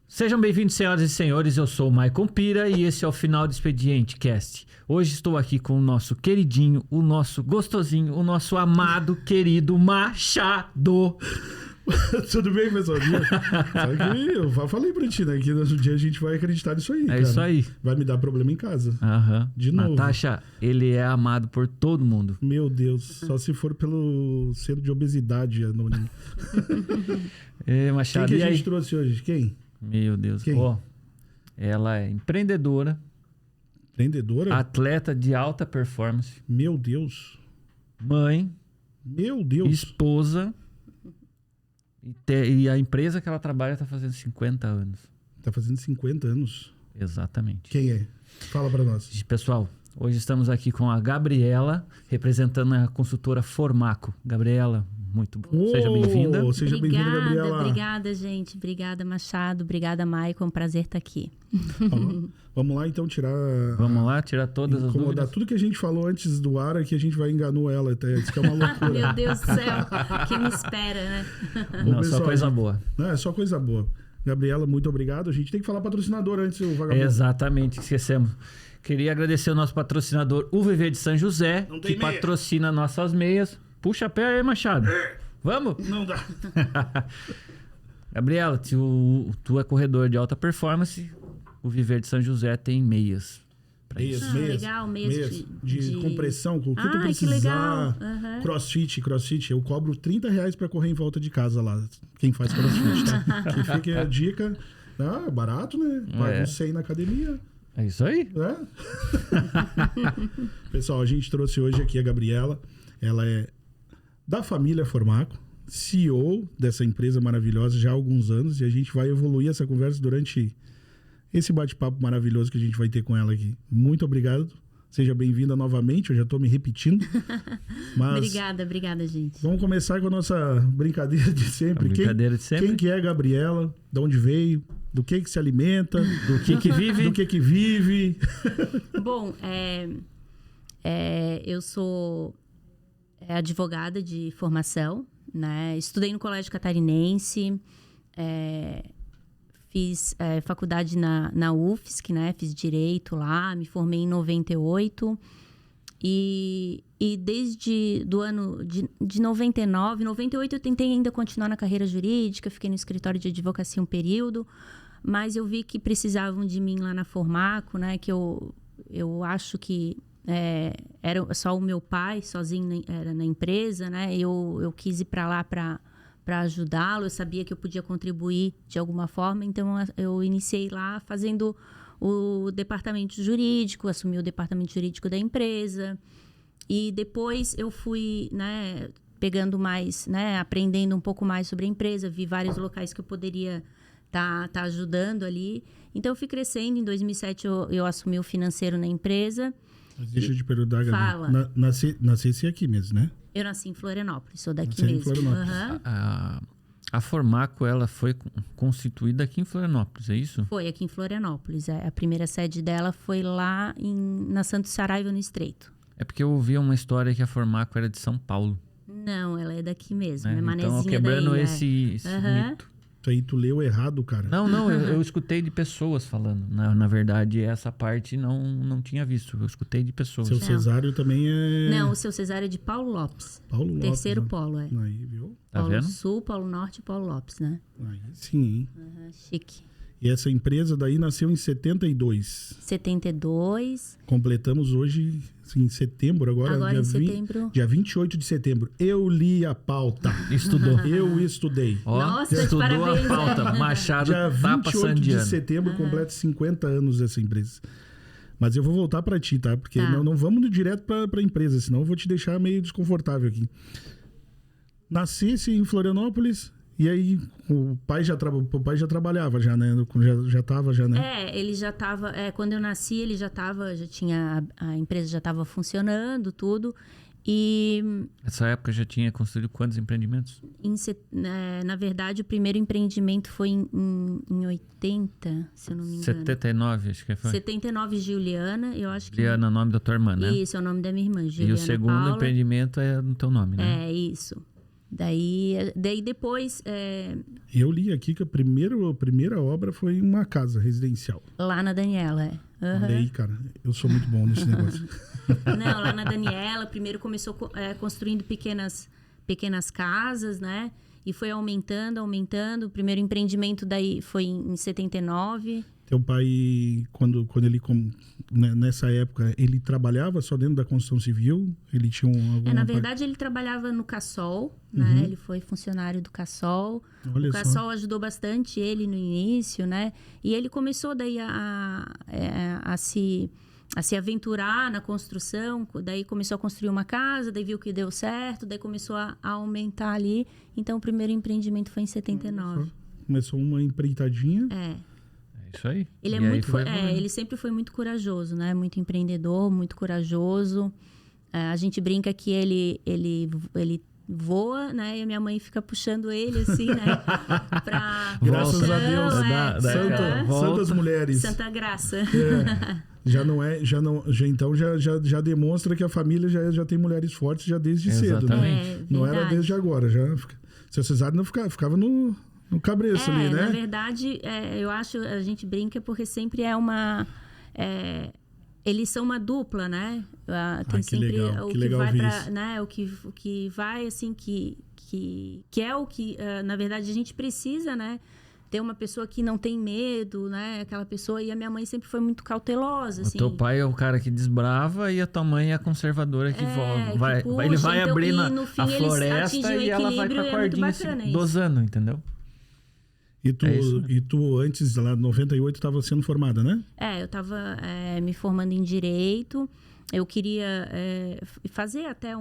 Sejam bem-vindos, senhoras e senhores, eu sou o Maicon Pira e esse é o Final do Expediente Cast. Hoje estou aqui com o nosso queridinho, o nosso gostosinho, o nosso amado, querido Machado. Tudo bem, pessoal? Sabe que eu falei pra ti, né? Que no dia a gente vai acreditar nisso aí, cara. Isso aí. Vai me dar problema em casa. Aham. De novo. Natasha, ele é amado por todo mundo. Meu Deus, só se for pelo centro de obesidade anônimo. Machado, Quem que e a aí? gente trouxe hoje? Quem? Meu Deus. Quem? Ó, ela é empreendedora, Empreendedora? atleta de alta performance, Meu Deus. mãe, Meu Deus. esposa e a empresa que ela trabalha está fazendo 50 anos. Tá fazendo 50 anos. Exatamente. Quem é? Fala pra nós. Pessoal, hoje estamos aqui com a Gabriela, representando a consultora Formaco. Gabriela, muito bom. Seja bem-vinda. Seja bem-vinda, Gabriela. Obrigada, gente. Obrigada, Machado. Obrigada, Maicon. É um prazer estar aqui. Vamos lá, então, tirar... Vamos lá, tirar todas as incomodar dúvidas. tudo que a gente falou antes do ar, que a gente vai enganar ela até. Isso que é uma loucura. Meu Deus do céu. Que me espera, né? Não, pessoal, só coisa boa. Não, é só coisa boa. Gabriela, muito obrigado. A gente tem que falar patrocinador antes, o vagabundo. Exatamente, esquecemos. Queria agradecer o nosso patrocinador, o VV de São José, Não que tem meia. patrocina nossas meias. Puxa a pé aí, Machado. Vamos? Não dá. Gabriela, tu é corredor de alta performance. O Viver de São José tem meias. Pra isso. Legal, meias de compressão, com o que tu que precisar. legal. Aham. Crossfit. Eu cobro R$30 pra correr em volta de casa lá. Quem faz crossfit, tá? Que fica a dica. Ah, é barato, né? Paga uns 100 na academia. É isso aí. Né? Pessoal, a gente trouxe hoje aqui a Gabriela. Ela é da família Formaco, CEO dessa empresa maravilhosa já há alguns anos. E a gente vai evoluir essa conversa durante esse bate-papo maravilhoso que a gente vai ter com ela aqui. Muito obrigado. Seja bem-vinda novamente. Eu já estou me repetindo. Mas Obrigada, gente. vamos começar com a nossa brincadeira de sempre. A brincadeira de sempre. Quem que é a Gabriela? De onde veio? Do que se alimenta? Do que vive? Do que vive? Bom, eu sou advogada de formação, né? Estudei no Colégio Catarinense, fiz faculdade na UFSC, né? Fiz Direito lá, me formei em 98. E desde do ano de 99, 98 eu tentei ainda continuar na carreira jurídica, fiquei no escritório de advocacia um período, mas eu vi que precisavam de mim lá na Formaco, né? Que eu acho que era só o meu pai sozinho era na empresa, né? Eu quis ir para lá para ajudá-lo, eu sabia que eu podia contribuir de alguma forma, então eu iniciei lá fazendo o departamento jurídico, assumi o departamento jurídico da empresa e depois eu fui, né, pegando mais, né, aprendendo um pouco mais sobre a empresa, vi vários locais que eu poderia tá ajudando ali, então eu fui crescendo. Em 2007 eu assumi o financeiro na empresa. Deixa eu te perguntar, Gabi. Fala. Nasci aqui mesmo, né? Eu nasci em Florianópolis, sou daqui Nasci em mesmo. Florianópolis. Aham. A Formaco, ela foi constituída aqui em Florianópolis, é isso? Foi aqui em Florianópolis. A primeira sede dela foi lá na Santos Saraiva, no Estreito. É porque eu ouvi uma história que a Formaco era de São Paulo. Não, ela é daqui mesmo, Né? é manezinha Então, quebrando daí. esse Aham. mito. Isso aí tu leu errado, cara. Não, eu escutei de pessoas falando. Na verdade, essa parte não tinha visto. Eu escutei de pessoas. Seu Cesário também é... Não, o seu Cesário é de Paulo Lopes. Paulo Lopes. Terceiro né? polo, é. Aí, viu? Tá Polo vendo? Sul, Polo Norte e Paulo Lopes, né? Aí sim, hein? Chique. E essa empresa daí nasceu em 72. 72. Completamos hoje, em setembro, agora Em setembro. dia 28 de setembro. Eu li a pauta. Estudou. Eu estudei. Ó, Nossa, estudou parabéns, a pauta. Machado Dia tá 28 passando de de ano. setembro completa 50 anos dessa empresa. Mas eu vou voltar pra ti, tá? Porque Tá. não vamos direto pra empresa, senão eu vou te deixar meio desconfortável aqui. Nascesse em Florianópolis, e aí o pai já trabalhava já, né? Já tava, né? Ele já estava... quando eu nasci, ele já tinha... A empresa já estava funcionando, tudo. E Nessa época já tinha construído quantos empreendimentos? na verdade, o primeiro empreendimento foi em 80, se eu não me engano. 79, acho que foi. 79, Juliana, eu acho que... Juliana, nome da tua irmã, né? Isso, é o nome da minha irmã, Juliana E o segundo Paula. empreendimento é no teu nome, né? É, isso. Daí depois, Eu li aqui que a primeira obra foi uma casa residencial. lá na Daniela, Aham. Olha aí, cara, eu sou muito bom nesse negócio. Não, lá na Daniela, primeiro começou construindo pequenas casas, né? E foi aumentando. O primeiro empreendimento daí foi em 79. Teu pai, quando ele, nessa época, ele trabalhava só dentro da construção civil? Ele tinha alguma... Na verdade, ele trabalhava no Cassol, né? Ele foi funcionário do Cassol. Olha O só. Cassol ajudou bastante ele no início, né? E ele começou daí a se aventurar na construção, daí começou a construir uma casa, daí viu que deu certo, daí começou a aumentar ali. Então, o primeiro empreendimento foi em 79. Começou uma empreitadinha. É. É isso aí. Ele E aí foi ele sempre foi muito corajoso, né? Muito empreendedor, muito corajoso. A gente brinca que ele voa, né? E a minha mãe fica puxando ele assim, né? Pra... Graças Volta. a Deus. Santas mulheres. Santa Graça. Já demonstra que a família já tem mulheres fortes já desde cedo, né? Não era desde agora. Seu Cesário não ficava no cabreço ali, né? Na verdade, eu acho, a gente brinca porque sempre é uma... eles são uma dupla, né? Tem sempre legal, o que que legal vai ver pra, isso. né? O que vai, assim, que é o que, na verdade, a gente precisa, né? Ter uma pessoa que não tem medo, né? Aquela pessoa... E a minha mãe sempre foi muito cautelosa, assim. O teu pai é o cara que desbrava e a tua mãe é a conservadora que vai. puxa, Ele vai então, abrindo e no fim a eles floresta atingem o e ela vai com equilíbrio a e é muito cordinha bacana assim, isso. dosando, entendeu? E tu antes, lá em 98, estava sendo formada, né? Eu estava me formando em Direito. Eu queria fazer até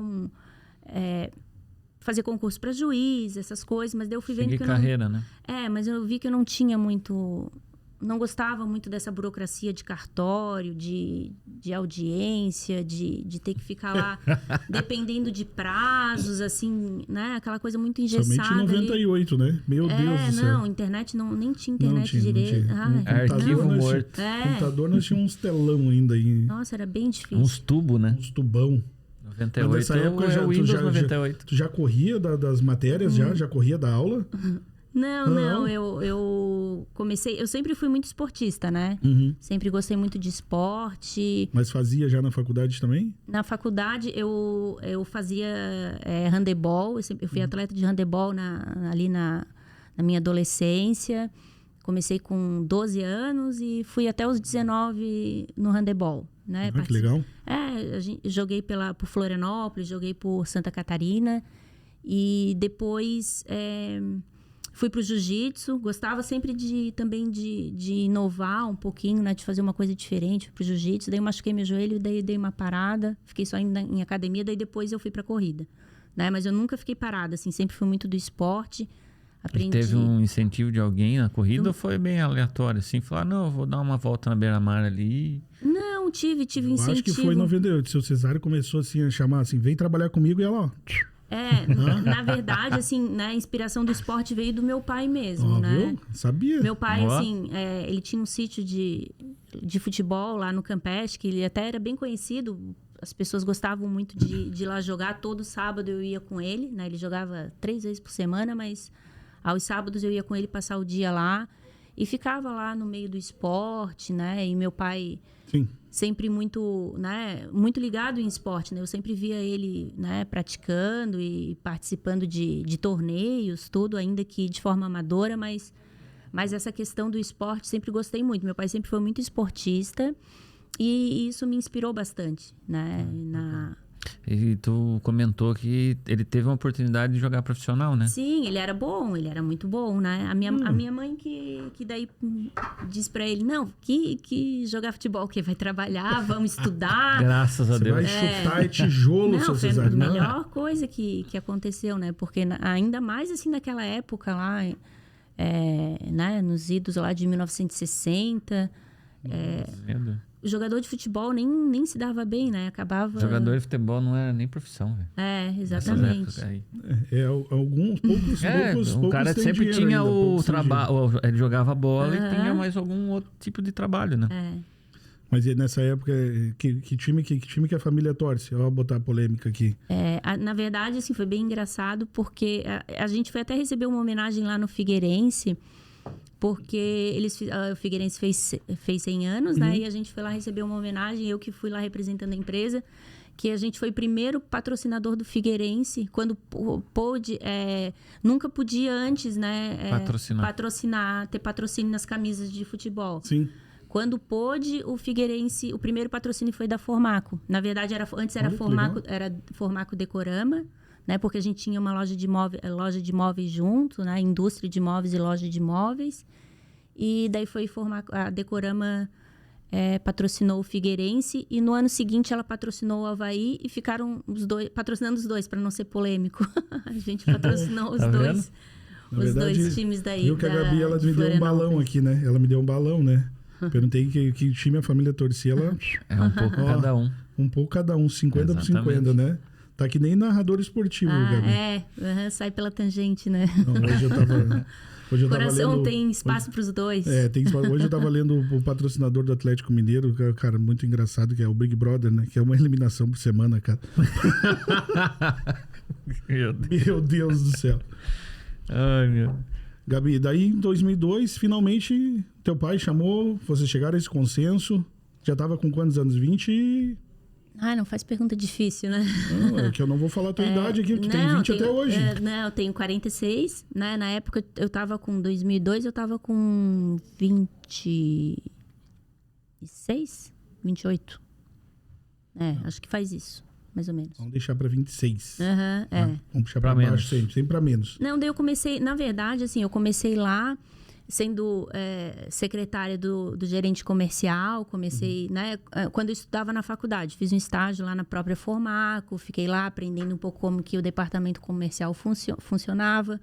fazer concurso para juiz, essas coisas, mas daí eu fui vendo Seguir que carreira, né? mas eu vi que eu não tinha muito... Não gostava muito dessa burocracia de cartório, de audiência, de ter que ficar lá dependendo de prazos, assim, né? Aquela coisa muito engessada. Somente em 98, ali. Né? Meu Deus do céu. Não, internet nem tinha internet Não direito. tinha. Arquivo morto. Computador, nós tínhamos uns telão ainda aí. Nossa, era bem difícil. Uns tubos, né? Uns tubão. 98 Nessa época é o Windows 98. Tu já corria das matérias, já corria da aula? Não, eu comecei... Eu sempre fui muito esportista, né? Sempre gostei muito de esporte. Mas fazia já na faculdade também? Na faculdade, eu fazia handebol. Eu fui atleta de handebol ali na minha adolescência. Comecei com 12 anos e fui até os 19 no handebol, né? Que legal. Joguei por Florianópolis, joguei por Santa Catarina. E depois... fui pro jiu-jitsu, gostava sempre também de inovar um pouquinho, né? De fazer uma coisa diferente pro jiu-jitsu. Daí eu machuquei meu joelho, daí dei uma parada. Fiquei só em academia, daí depois eu fui pra corrida. Né? Mas eu nunca fiquei parada, assim. Sempre fui muito do esporte. Aprendi... E teve um incentivo de alguém na corrida ou foi bem aleatório? Assim, falar, não, eu vou dar uma volta na beira-mar ali. Não, tive incentivo. Acho que foi em 98. Seu Cesário começou assim, a chamar assim, vem trabalhar comigo e ela, ó... Na verdade, assim, né, a inspiração do esporte veio do meu pai mesmo, né? Viu? Sabia. Meu pai, assim, ele tinha um sítio de futebol lá no Campeche, que ele até era bem conhecido. As pessoas gostavam muito de ir lá jogar. Todo sábado eu ia com ele, né? Ele jogava 3 vezes por semana, mas aos sábados eu ia com ele passar o dia lá. E ficava lá no meio do esporte, né? E meu pai... Sim. Sempre muito, né, muito ligado em esporte, né? Eu sempre via ele, né, praticando e participando de torneios, tudo, ainda que de forma amadora, mas essa questão do esporte sempre gostei muito. Meu pai sempre foi muito esportista e isso me inspirou bastante, né? E tu comentou que ele teve uma oportunidade de jogar profissional, né? Sim, ele era bom, ele era muito bom, né? A minha mãe que daí diz pra ele, não, que jogar futebol, que vai trabalhar, vamos estudar. Graças a Deus. Vai chutar tijolo, seu Cesário. Foi a melhor coisa que aconteceu, né? Porque ainda mais assim naquela época lá, né? Nos idos lá de 1960... jogador de futebol nem se dava bem, né? Acabava... Jogador de futebol não era nem profissão, velho. Exatamente. Alguns, poucos o cara têm sempre dinheiro tinha ainda, o poucos têm trabalho, ele jogava bola e Aham. tinha mais algum outro tipo de trabalho, né? Mas e nessa época, que time que a família torce? Eu vou botar a polêmica aqui. Na verdade, assim, foi bem engraçado, porque a gente foi até receber uma homenagem lá no Figueirense, porque o Figueirense fez 100 anos, né? E a gente foi lá receber uma homenagem, eu que fui lá representando a empresa, que a gente foi o primeiro patrocinador do Figueirense, quando pôde, nunca podia antes, né? Ter patrocínio nas camisas de futebol. Sim. Quando pôde, o Figueirense, o primeiro patrocínio foi da Formaco. Na verdade, antes era Formaco Decorama, né? Porque a gente tinha uma loja de móveis junto, né? Indústria de móveis e loja de móveis. E daí foi a Decorama patrocinou o Figueirense e no ano seguinte ela patrocinou o Avaí e ficaram patrocinando os dois, para não ser polêmico. A gente patrocinou os dois. Na verdade, dois times daí. Viu que a Gabi, ela me deu um balão aqui, né? Ela me deu um balão, né? Perguntei que time a família torcia, ela... É um pouco cada um. Um pouco cada um, 50 por 50, né? Tá que nem narrador esportivo, Gabi. Sai pela tangente, né? Não, hoje eu tava Coração lendo, tem espaço para os dois. Tem espaço. Hoje eu tava lendo o patrocinador do Atlético Mineiro, que é um cara muito engraçado, que é o Big Brother, né? Que é uma eliminação por semana, cara. Meu Deus do céu. Ai, meu... Gabi, daí em 2002, finalmente, teu pai chamou, vocês chegaram a esse consenso. Já tava com quantos anos? 20? Não faz pergunta difícil, né? Não, é que eu não vou falar a tua idade aqui, porque tu tem 20 até hoje. Eu tenho 46, né? Na época eu tava com 2002, eu tava com 26, 28. Acho que faz isso. Mais ou menos. Vamos deixar pra 26. Vamos puxar pra baixo sempre pra menos. Não, daí eu comecei... Na verdade, assim, eu comecei lá sendo secretária do gerente comercial. Comecei, né? Quando eu estudava na faculdade. Fiz um estágio lá na própria Formaco. Fiquei lá aprendendo um pouco como que o departamento comercial funcionava.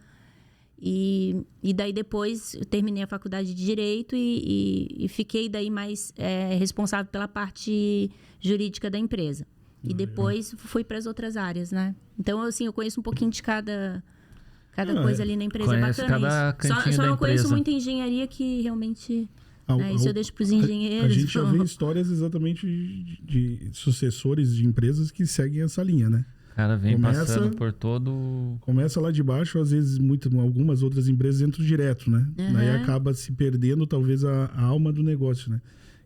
E daí depois eu terminei a faculdade de Direito e fiquei daí mais responsável pela parte jurídica da empresa. E depois fui para as outras áreas, né? Então, assim, eu conheço um pouquinho de cada coisa ali na empresa. Conhece bacana cada isso. Só não conheço empresa. muita engenharia que realmente... isso eu deixo para os engenheiros. A gente já vê histórias exatamente de sucessores de empresas que seguem essa linha, né? O cara vem passando por todo... Começa lá de baixo, às vezes algumas outras empresas entram direto, né? Daí acaba se perdendo talvez a alma do negócio, né?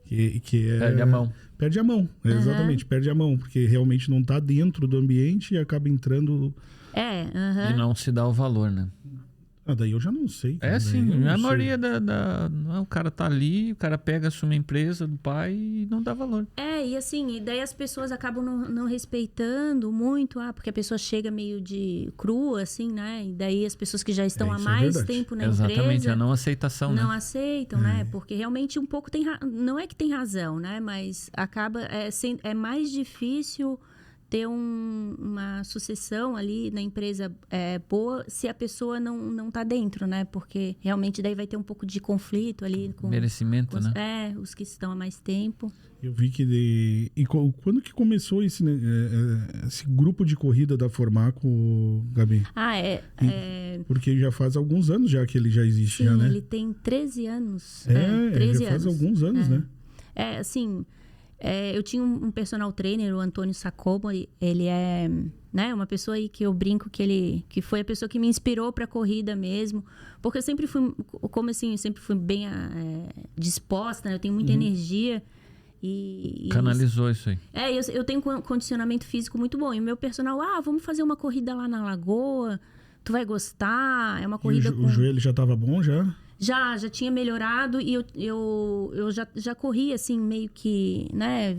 Perde a mão. Perde a mão, exatamente, perde a mão, porque realmente não está dentro do ambiente e acaba entrando... E não se dá o valor, né? Daí eu já não sei. Cara, sim, a maioria o cara tá ali, o cara pega, assume a empresa do pai e não dá valor. E assim, e daí as pessoas acabam não respeitando muito, porque a pessoa chega meio de crua, assim, né? E daí as pessoas que já estão há mais tempo na empresa... Exatamente, a não aceitação, não né? aceitam, né? Porque realmente um pouco não é que tem razão, né? Mas acaba... É mais difícil ter uma sucessão ali na empresa boa se a pessoa não tá dentro, né? Porque realmente daí vai ter um pouco de conflito ali com... Merecimento, né? Os que estão há mais tempo. Eu vi que... E quando que começou esse grupo de corrida da Formaco, Gabi? Porque já faz alguns anos já que ele já existe, sim, né? Ele tem 13 anos. 13 já faz alguns anos, né? Assim... eu tinha um personal trainer, o Antônio Sacomo. Ele é, né, uma pessoa aí que eu brinco que foi a pessoa que me inspirou para a corrida mesmo, porque eu sempre fui, sempre fui bem disposta, né? Eu tenho muita energia canalizou isso aí. Eu tenho um condicionamento físico muito bom. E o meu personal, vamos fazer uma corrida lá na Lagoa, tu vai gostar, é uma corrida o joelho já estava bom, já? Já tinha melhorado e eu já corri assim, meio que, né,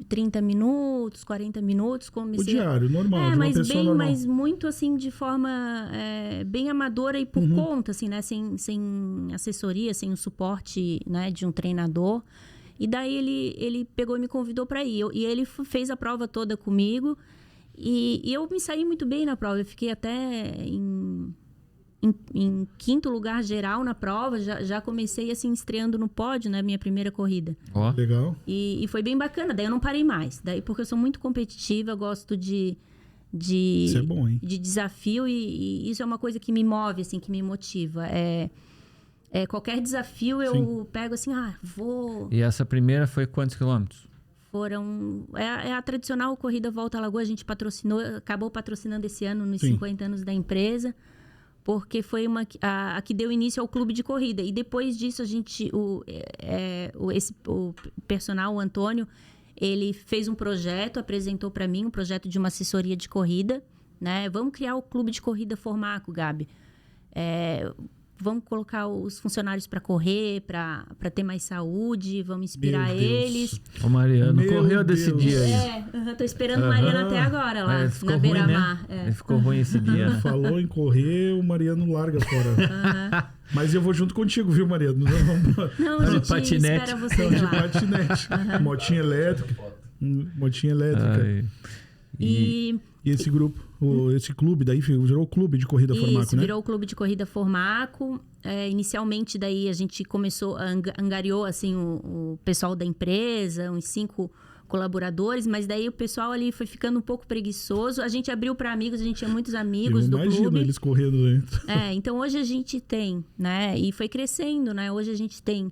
30 minutos, 40 minutos. Comecei o diário, normal, de uma pessoa normal. Mas muito assim, de forma bem amadora e por conta, assim, né, sem assessoria, sem o suporte, né, de um treinador. E daí ele pegou e me convidou para ir. E ele fez a prova toda comigo e eu me saí muito bem na prova. Eu fiquei até em 5º lugar geral na prova, já comecei assim estreando no pódio, né? Minha primeira corrida. Ó. Legal. E foi bem bacana, daí eu não parei mais. Daí porque eu sou muito competitiva, eu gosto de Isso é bom, hein? de desafio e isso é uma coisa que me move, assim, que me motiva. Qualquer desafio eu pego assim, vou... E essa primeira foi quantos quilômetros? Foram... É a tradicional Corrida Volta à Lagoa, a gente acabou patrocinando esse ano nos Sim. 50 anos da empresa, porque foi a que deu início ao clube de corrida. E depois disso, o personal, o Antônio, ele fez um projeto, apresentou para mim um projeto de uma assessoria de corrida, né? Vamos criar o clube de corrida Formaco, Gabi. Vamos colocar os funcionários para correr, para ter mais saúde, vamos inspirar Meu Deus. eles. O Mariano Meu correu desse Deus. dia aí. Tô esperando o Mariano até agora lá, Ficou na ruim, beira-mar. né? Ele ficou ruim esse dia. né? Falou em correr, o Mariano larga fora. Mas eu vou junto contigo, viu, Mariano? Não, a gente patinete. espera Não, vocês de lá. patinete. Motinha elétrica. Motinha elétrica. Ai. E E esse grupo, esse clube, daí virou o clube de corrida Formaco, isso, né? virou o clube de corrida Formaco. Inicialmente, daí, a gente começou, angariou, assim, o pessoal da empresa, uns 5 colaboradores, mas daí o pessoal ali foi ficando um pouco preguiçoso. A gente abriu para amigos, a gente tinha muitos amigos do Imagino clube. eles correndo dentro. Então hoje a gente tem, né? E foi crescendo, né? Hoje a gente tem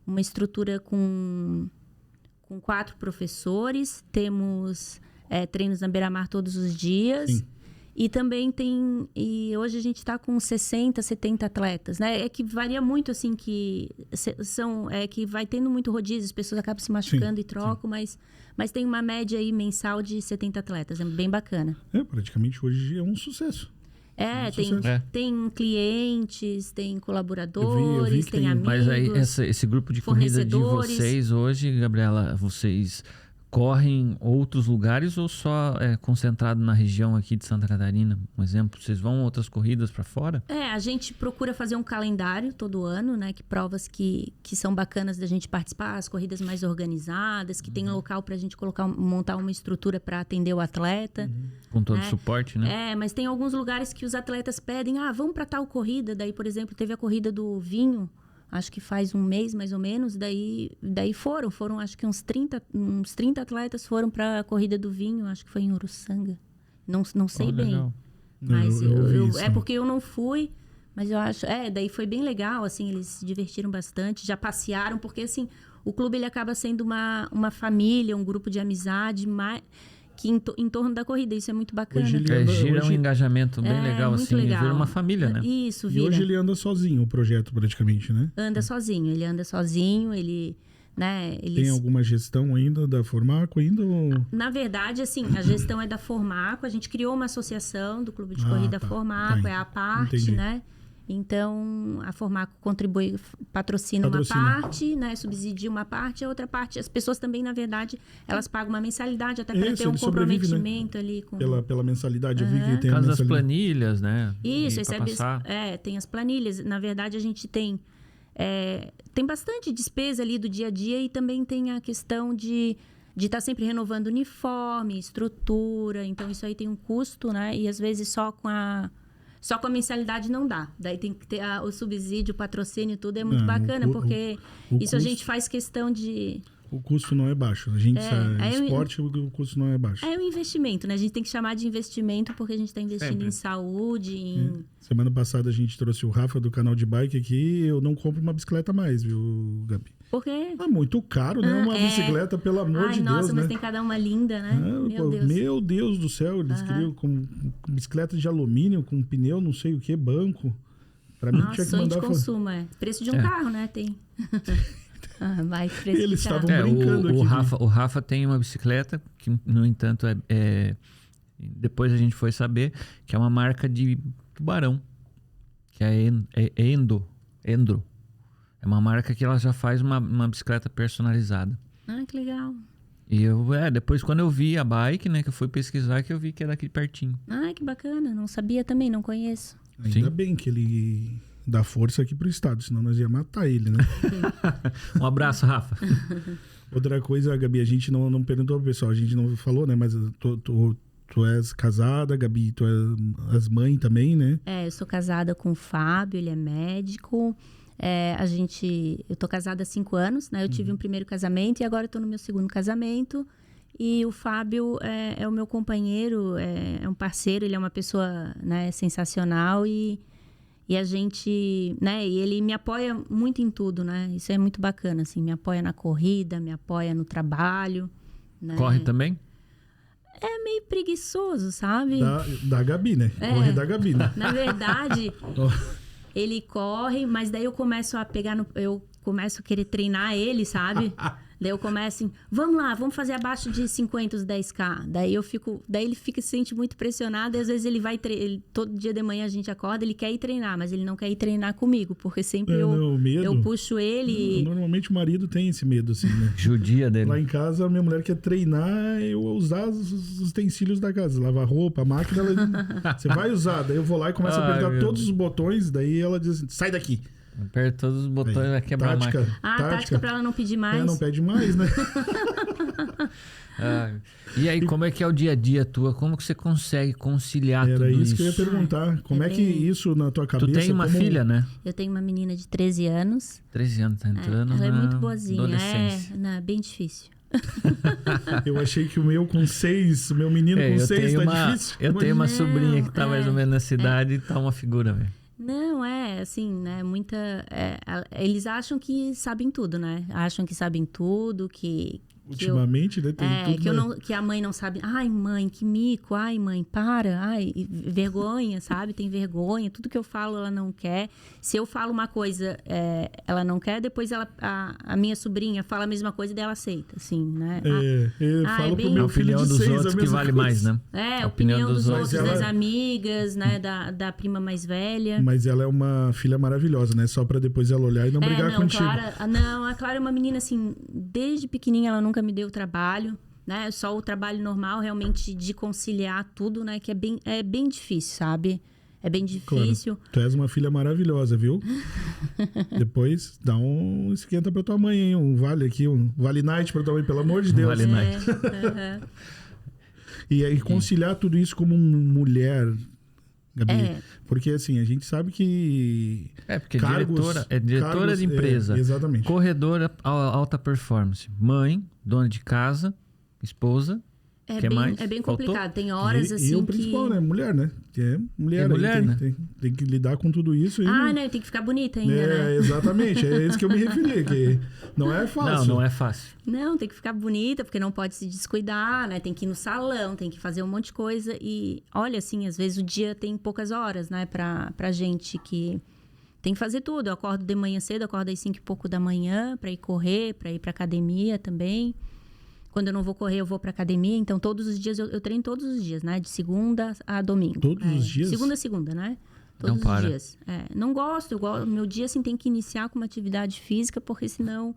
uma estrutura com 4 professores, temos treinos na beira-mar todos os dias. Sim. E também e hoje a gente está com 60, 70 atletas, né? É que varia muito, assim, que vai tendo muito rodízio, as pessoas acabam se machucando e trocam, mas tem uma média aí mensal de 70 atletas, é bem bacana. Praticamente hoje é um sucesso. Tem clientes, tem colaboradores, Eu vi que tem tem- amigos. Mas aí, esse grupo de corrida de fornecedores. vocês hoje, Gabriela, vocês correm em outros lugares ou só é concentrado na região aqui de Santa Catarina? Um exemplo, vocês vão a outras corridas para fora? A gente procura fazer um calendário todo ano, né? Que provas que são bacanas da gente participar, as corridas mais organizadas, que tem local pra gente montar uma estrutura para atender o atleta. Com todo o suporte, né? Mas tem alguns lugares que os atletas pedem, vamos para tal corrida. Daí, por exemplo, teve a corrida do vinho, acho que faz um mês mais ou menos, daí foram acho que uns 30 atletas foram para a corrida do vinho, acho que foi em Uruçanga. Não sei bem. Legal. Mas Eu ouvi isso. porque eu não fui, mas eu acho, daí foi bem legal, assim, eles se divertiram bastante, já passearam, porque assim, o clube ele acaba sendo uma família, um grupo de amizade, que em torno da corrida, isso é muito bacana. Hoje ele Gira um engajamento bem legal, muito assim, legal. vira uma família, né? Isso, E vira. hoje ele anda sozinho, o projeto, praticamente, né? Anda sozinho, ele, né, Tem alguma gestão ainda da Formaco ainda? Ou... Na verdade, assim, a gestão é da Formaco, a gente criou uma associação do Clube de Corrida Formaco, tá. é a parte, Entendi. né? Então, a Formaco contribui, patrocina uma parte, né? Subsidia uma parte, a outra parte, as pessoas também, na verdade, elas pagam uma mensalidade, até para ter um ele sobrevive, comprometimento ali com... Pela mensalidade, eu vi que tem Por a causa das mensalidade. planilhas, né? Isso, E pra recebe, passar. tem as planilhas. Na verdade, a gente tem bastante despesa ali do dia a dia e também tem a questão de estar sempre renovando uniforme, estrutura. Então, isso aí tem um custo, né? E às vezes só com a mensalidade não dá. Daí tem que ter o subsídio, o patrocínio, tudo é muito bacana, porque isso a gente faz questão de... O custo não é baixo. A gente esporte, o custo não é baixo. É um investimento, né? A gente tem que chamar de investimento porque a gente está investindo Sempre. em saúde, em... Semana passada a gente trouxe o Rafa do canal de bike aqui. Eu não compro uma bicicleta mais, viu, Gabi? Por quê? É muito caro, né? Uma bicicleta, pelo amor de nossa, Deus, mas né? tem cada uma linda, né? Meu Deus do céu, eles queriam com bicicleta de alumínio, com pneu, não sei o que, banco. Pra mim tinha que Sonho de mandar... consumo, Preço de um carro, né? Tem. Mais preço Eles de carro. estavam brincando aqui. O Rafa tem uma bicicleta que, no entanto, depois a gente foi saber que é uma marca de tubarão, que é Endro. É uma marca que ela já faz uma bicicleta personalizada. Que legal. E depois quando eu vi a bike, né, que eu fui pesquisar, que eu vi que era aqui pertinho. Que bacana. Não sabia também, não conheço. Ainda bem que ele dá força aqui pro estado, senão nós ia matar ele, né? Um abraço, Rafa. Outra coisa, Gabi, a gente não perguntou pro pessoal, a gente não falou, né? Mas Tu és casada, Gabi, tu és mãe também, né? Eu sou casada com o Fábio, ele é médico. Eu tô casada há 5 anos, né? Eu tive um primeiro casamento e agora eu tô no meu segundo casamento. E o Fábio é o meu companheiro, é um parceiro, ele é uma pessoa, né, sensacional e a gente, né, e ele me apoia muito em tudo, né? Isso é muito bacana, assim, me apoia na corrida, me apoia no trabalho, né? Corre também? É meio preguiçoso, sabe? Da Gabi, né? Corre da Gabi, né? Na verdade, ele corre, mas daí eu começo a eu começo a querer treinar ele, sabe? Daí eu começo assim, vamos lá, vamos fazer abaixo de 50 os 10K. Daí ele se sente muito pressionado e às vezes ele vai todo dia de manhã a gente acorda, ele quer ir treinar, mas ele não quer ir treinar comigo, porque sempre eu puxo ele. Normalmente o marido tem esse medo, assim, né? Judia dele. Lá em casa, a minha mulher quer treinar eu usar os utensílios da casa, lavar roupa, a máquina, você vai usar. Daí eu vou lá e começo a apertar todos os botões, daí ela diz assim, sai daqui. Aperta todos os botões, vai quebrar a máquina. Tática pra ela não pedir mais. Não pede mais, né? E aí, como é que é o dia a dia tua? Como que você consegue conciliar tudo isso? Era isso que eu ia perguntar. Como é que isso na tua cabeça... Tu tem uma filha, né? Eu tenho uma menina de 13 anos. 13 anos, tá entrando ela é muito boazinha. adolescência. Bem difícil. Eu achei que o meu com 6, o meu menino com 6 tá difícil. Eu tenho uma sobrinha que tá mais ou menos na cidade e tá uma figura, velho. Não, assim, né, eles acham que sabem tudo, né? Acham que sabem tudo, Ultimamente, né? Tem tudo, que a mãe não sabe. Ai, mãe, que mico. Ai, mãe, para. Ai, vergonha, sabe? Tem vergonha. Tudo que eu falo, ela não quer. Se eu falo uma coisa, ela não quer. Depois a minha sobrinha fala a mesma coisa e dela aceita, assim, né? Eu falo pro meu filho de 6 a opinião dos outros que vale mais, né? A opinião dos outros, das amigas, né? Da prima mais velha. Mas ela é uma filha maravilhosa, né? Só pra depois ela olhar e não brigar contigo. A Clara é uma menina, assim, desde pequenininha ela nunca me deu trabalho, né? Só o trabalho normal, realmente, de conciliar tudo, né? Que é bem difícil, sabe? É bem difícil. Claro. Tu és uma filha maravilhosa, viu? Depois, dá um esquenta pra tua mãe, hein? Um vale night pra tua mãe, pelo amor de Deus. Vale night. E aí, conciliar tudo isso como mulher... Gabi, porque assim, a gente sabe que... porque diretora de empresa, exatamente. Corredora alta performance, mãe, dona de casa, esposa, É bem complicado. Tem horas assim e o principal, né? Mulher, né? Mulher, né? Tem que lidar com tudo isso. Né? Tem que ficar bonita ainda, né? Exatamente. É isso que eu me referi. Que não é fácil. Não é fácil. Não, tem que ficar bonita, porque não pode se descuidar, né? Tem que ir no salão, tem que fazer um monte de coisa. E, olha, assim, às vezes o dia tem poucas horas, né? Pra gente que tem que fazer tudo. Eu acordo de manhã cedo, acordo às 5 e pouco da manhã pra ir correr, pra ir pra academia também. Quando eu não vou correr, eu vou pra academia. Então, todos os dias, eu treino todos os dias, né? De segunda a domingo. Todos os dias? Segunda a segunda, né? Todos os dias. Não gosto. Meu dia, assim, tem que iniciar com uma atividade física, porque senão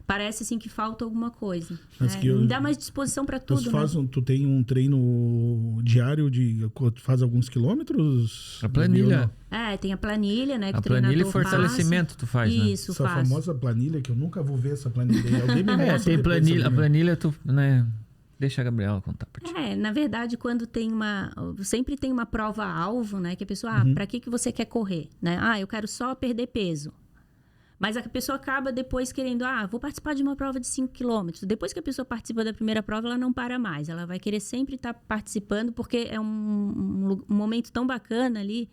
parece, assim, que falta alguma coisa. Me dá mais disposição pra tudo, Tu tem um treino diário faz alguns quilômetros? A planilha. Tem a planilha, né? Que a planilha e fortalecimento tu faz, né? Isso, essa famosa planilha, que eu nunca vou ver essa planilha. Alguém me mostra tem planilha. A planilha, tu, né? Deixa a Gabriela contar pra ti. Na verdade, quando sempre tem uma prova-alvo, né? Que a pessoa, pra que você quer correr? Né? Eu quero só perder peso. Mas a pessoa acaba depois querendo, vou participar de uma prova de 5 quilômetros. Depois que a pessoa participa da primeira prova, ela não para mais. Ela vai querer sempre estar participando, porque é um momento tão bacana ali,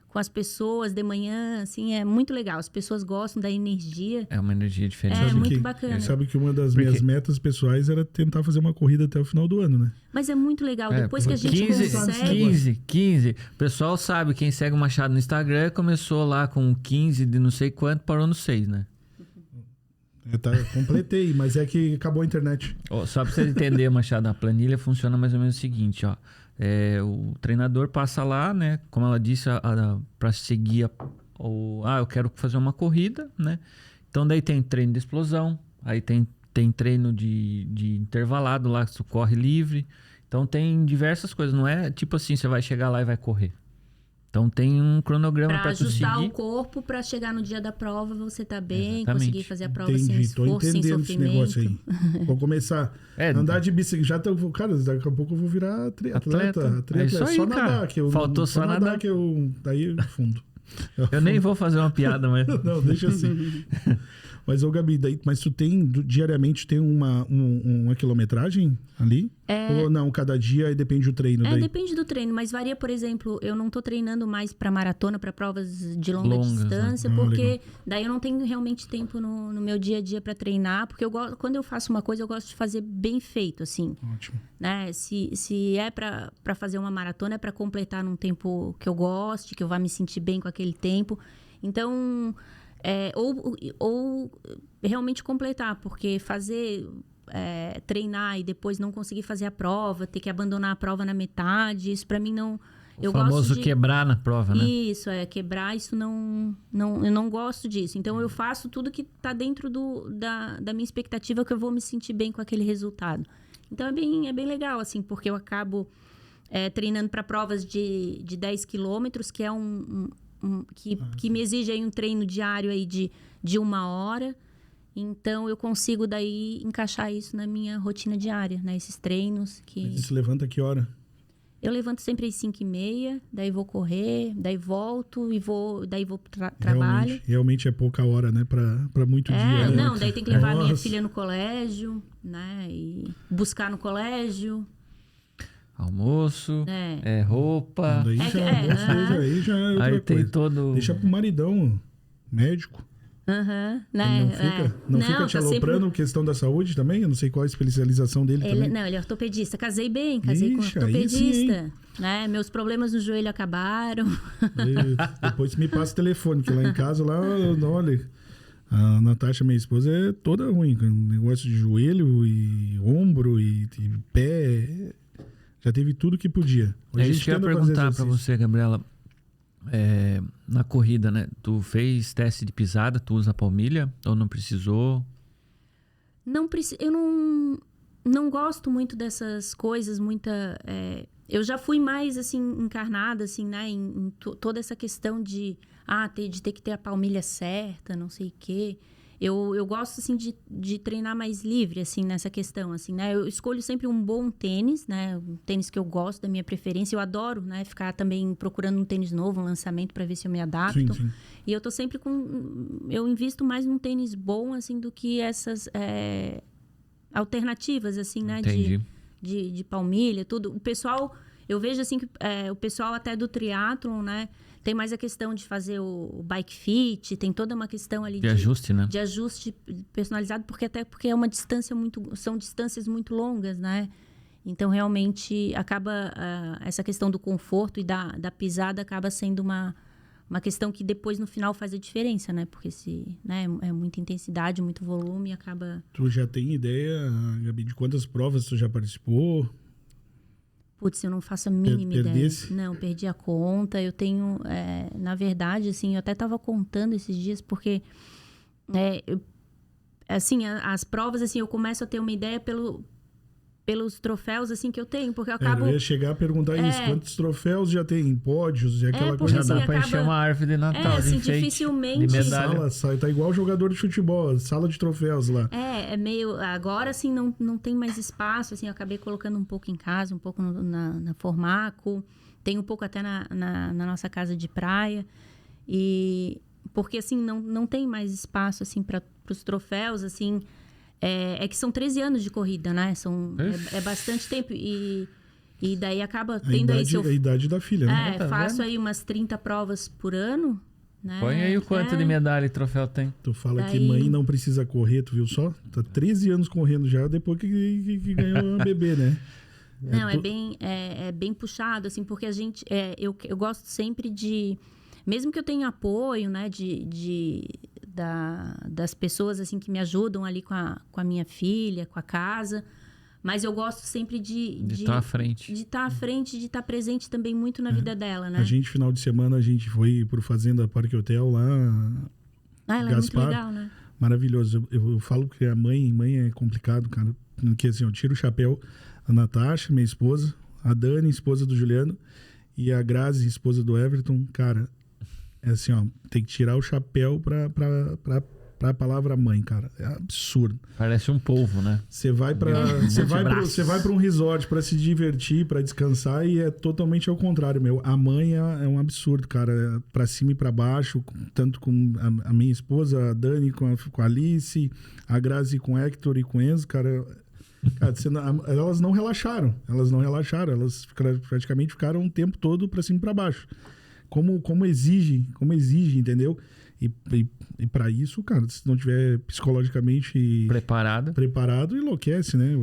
com as pessoas de manhã, assim, é muito legal. As pessoas gostam da energia. É uma energia diferente. É muito bacana. Sabe que uma das minhas metas pessoais era tentar fazer uma corrida até o final do ano, né? Mas é muito legal. Depois que a gente consegue... 15. O pessoal sabe, quem segue o Machado no Instagram, começou lá com 15 de não sei quanto, parou no 6, né? Completei, mas é que acabou a internet. Só pra você entender, Machado, a planilha funciona mais ou menos o seguinte, ó. O treinador passa lá, né? Como ela disse, para seguir eu quero fazer uma corrida, né? Então daí tem treino de explosão, aí tem treino de intervalado lá, que tu corre livre. Então tem diversas coisas, não é tipo assim, você vai chegar lá e vai correr. Então tem um cronograma Pra para tu ajustar seguir. o corpo pra chegar no dia da prova, você tá bem, Exatamente. conseguir fazer a prova sem Entendi, tô esforço, sem entendendo esse sofrimento. negócio aí. Vou começar É, a andar de bicicleta. Cara, daqui a pouco eu vou virar triatleta. É isso aí, só cara. nadar, que eu Faltou só nadar. que eu daí eu fundo. Eu nem vou fazer uma piada, mas... Não, deixa assim. Mas, ô Gabi, mas tu tem, diariamente, tem uma quilometragem ali? Ou não, cada dia depende do treino? Daí? Depende do treino, mas varia, por exemplo, eu não tô treinando mais pra maratona, pra provas de longa Longas, distância, né? porque Legal. daí eu não tenho realmente tempo no meu dia a dia pra treinar, porque quando eu faço uma coisa, eu gosto de fazer bem feito, assim. Ótimo. Né? Se é pra fazer uma maratona, é pra completar num tempo que eu goste, que eu vá me sentir bem com aquele tempo. Então, ou realmente completar, porque treinar e depois não conseguir fazer a prova, ter que abandonar a prova na metade, isso pra mim não... O famoso quebrar na prova, né? Isso, quebrar, isso eu não gosto disso. Então, eu faço tudo que tá dentro da minha expectativa, que eu vou me sentir bem com aquele resultado. Então, é bem legal, assim, porque eu acabo treinando para provas de 10 quilômetros, que é que me exige aí um treino diário aí de 1 hora. Então, eu consigo daí encaixar isso na minha rotina diária, né? Esses treinos que... Mas você levanta que hora? Eu levanto sempre às 5h30, daí vou correr, daí volto e daí vou pro trabalho. Realmente é pouca hora, né? Pra muito dia. Né? Não, daí tem que levar a minha filha no colégio, né? E buscar no colégio. Almoço, roupa. Daí já é outra Aí tem coisa. todo... Deixa pro maridão, médico. Né? Ele não fica te aloprando sempre... questão da saúde também? Eu não sei qual a especialização dele também. Não, ele é ortopedista. Casei com um ortopedista. Né? Meus problemas no joelho acabaram. Depois me passa o telefone, que lá em casa, olha, a Natasha, minha esposa, é toda ruim. Negócio de joelho e ombro e pé. Já teve tudo que podia. É isso que eu ia perguntar pra você, Gabriela. Na corrida, né? Tu fez teste de pisada, tu usa palmilha ou não precisou? Eu não gosto muito dessas coisas, eu já fui mais, assim, encarnada, assim, né? Em toda essa questão de ter que ter a palmilha certa, não sei o quê. Eu gosto, assim, de treinar mais livre, assim, nessa questão, assim, né? Eu escolho sempre um bom tênis, né? Um tênis que eu gosto, da minha preferência. Eu adoro, né? Ficar também procurando um tênis novo, um lançamento, para ver se eu me adapto. Sim. E eu tô sempre eu invisto mais num tênis bom, assim, do que essas alternativas, assim, né? Entendi. De palmilha, tudo. O pessoal... Eu vejo, assim, que o pessoal até do triatlon, né? Tem mais a questão de fazer o bike fit, tem toda uma questão ali de ajuste, né? De ajuste personalizado, porque é uma distância são distâncias muito longas, né? Então, realmente, acaba essa questão do conforto e da pisada acaba sendo uma questão que depois, no final, faz a diferença, né? Porque é muita intensidade, muito volume, acaba... Tu já tem ideia, Gabi, de quantas provas tu já participou? Putz, eu não faço a mínima Perdesse? ideia. Não, perdi a conta. Eu tenho, na verdade, assim, eu até estava contando esses dias, porque, assim, as provas, assim, eu começo a ter uma ideia pelos troféus, assim, que eu tenho, porque eu acabo... Eu ia chegar a perguntar isso, quantos troféus já tem? Pódios e aquela porque, coisa? Já dá assim, pra encher uma árvore de Natal, de assim, enfeite, dificilmente... de medalha. Tá igual jogador de futebol, sala de troféus lá. É meio... Agora, assim, não tem mais espaço, assim, eu acabei colocando um pouco em casa, um pouco na Formaco, tem um pouco até na nossa casa de praia, porque, assim, não tem mais espaço, assim, para os troféus, assim... que são 13 anos de corrida, né? É bastante tempo. E daí acaba tendo aí a idade da filha, né? Faço aí umas 30 provas por ano, né? Põe aí o quanto de medalha e troféu tem. Tu fala que mãe não precisa correr, tu viu só? Tá 13 anos correndo já, depois que ganhou uma bebê, né? Não, é bem puxado, assim, porque a gente... eu gosto sempre de... Mesmo que eu tenha apoio, né? Das pessoas, assim, que me ajudam ali com a minha filha, com a casa. Mas eu gosto sempre de estar à frente. De estar à frente, de estar presente também muito na vida dela, né? A gente, final de semana, a gente foi pro Fazenda Parque Hotel lá. Ela Gaspar, é muito legal, né? Maravilhoso. Eu falo que a mãe é complicado, cara. Porque assim, eu tiro o chapéu a Natasha, minha esposa, a Dani, esposa do Juliano, E a Grazi, esposa do Everton, cara, é assim, ó, tem que tirar o chapéu pra palavra mãe, cara. É absurdo. Parece um polvo, né? Você vai para um resort para se divertir, para descansar, e é totalmente ao contrário, meu. A mãe é um absurdo, cara. É pra cima e pra baixo, tanto com a minha esposa, a Dani, com a Alice, a Grazi com o Hector e com o Enzo, cara. Cara, elas não relaxaram. Elas praticamente ficaram o tempo todo pra cima e pra baixo. Como exige, entendeu? E para isso, cara, se não tiver psicologicamente preparado, enlouquece, né?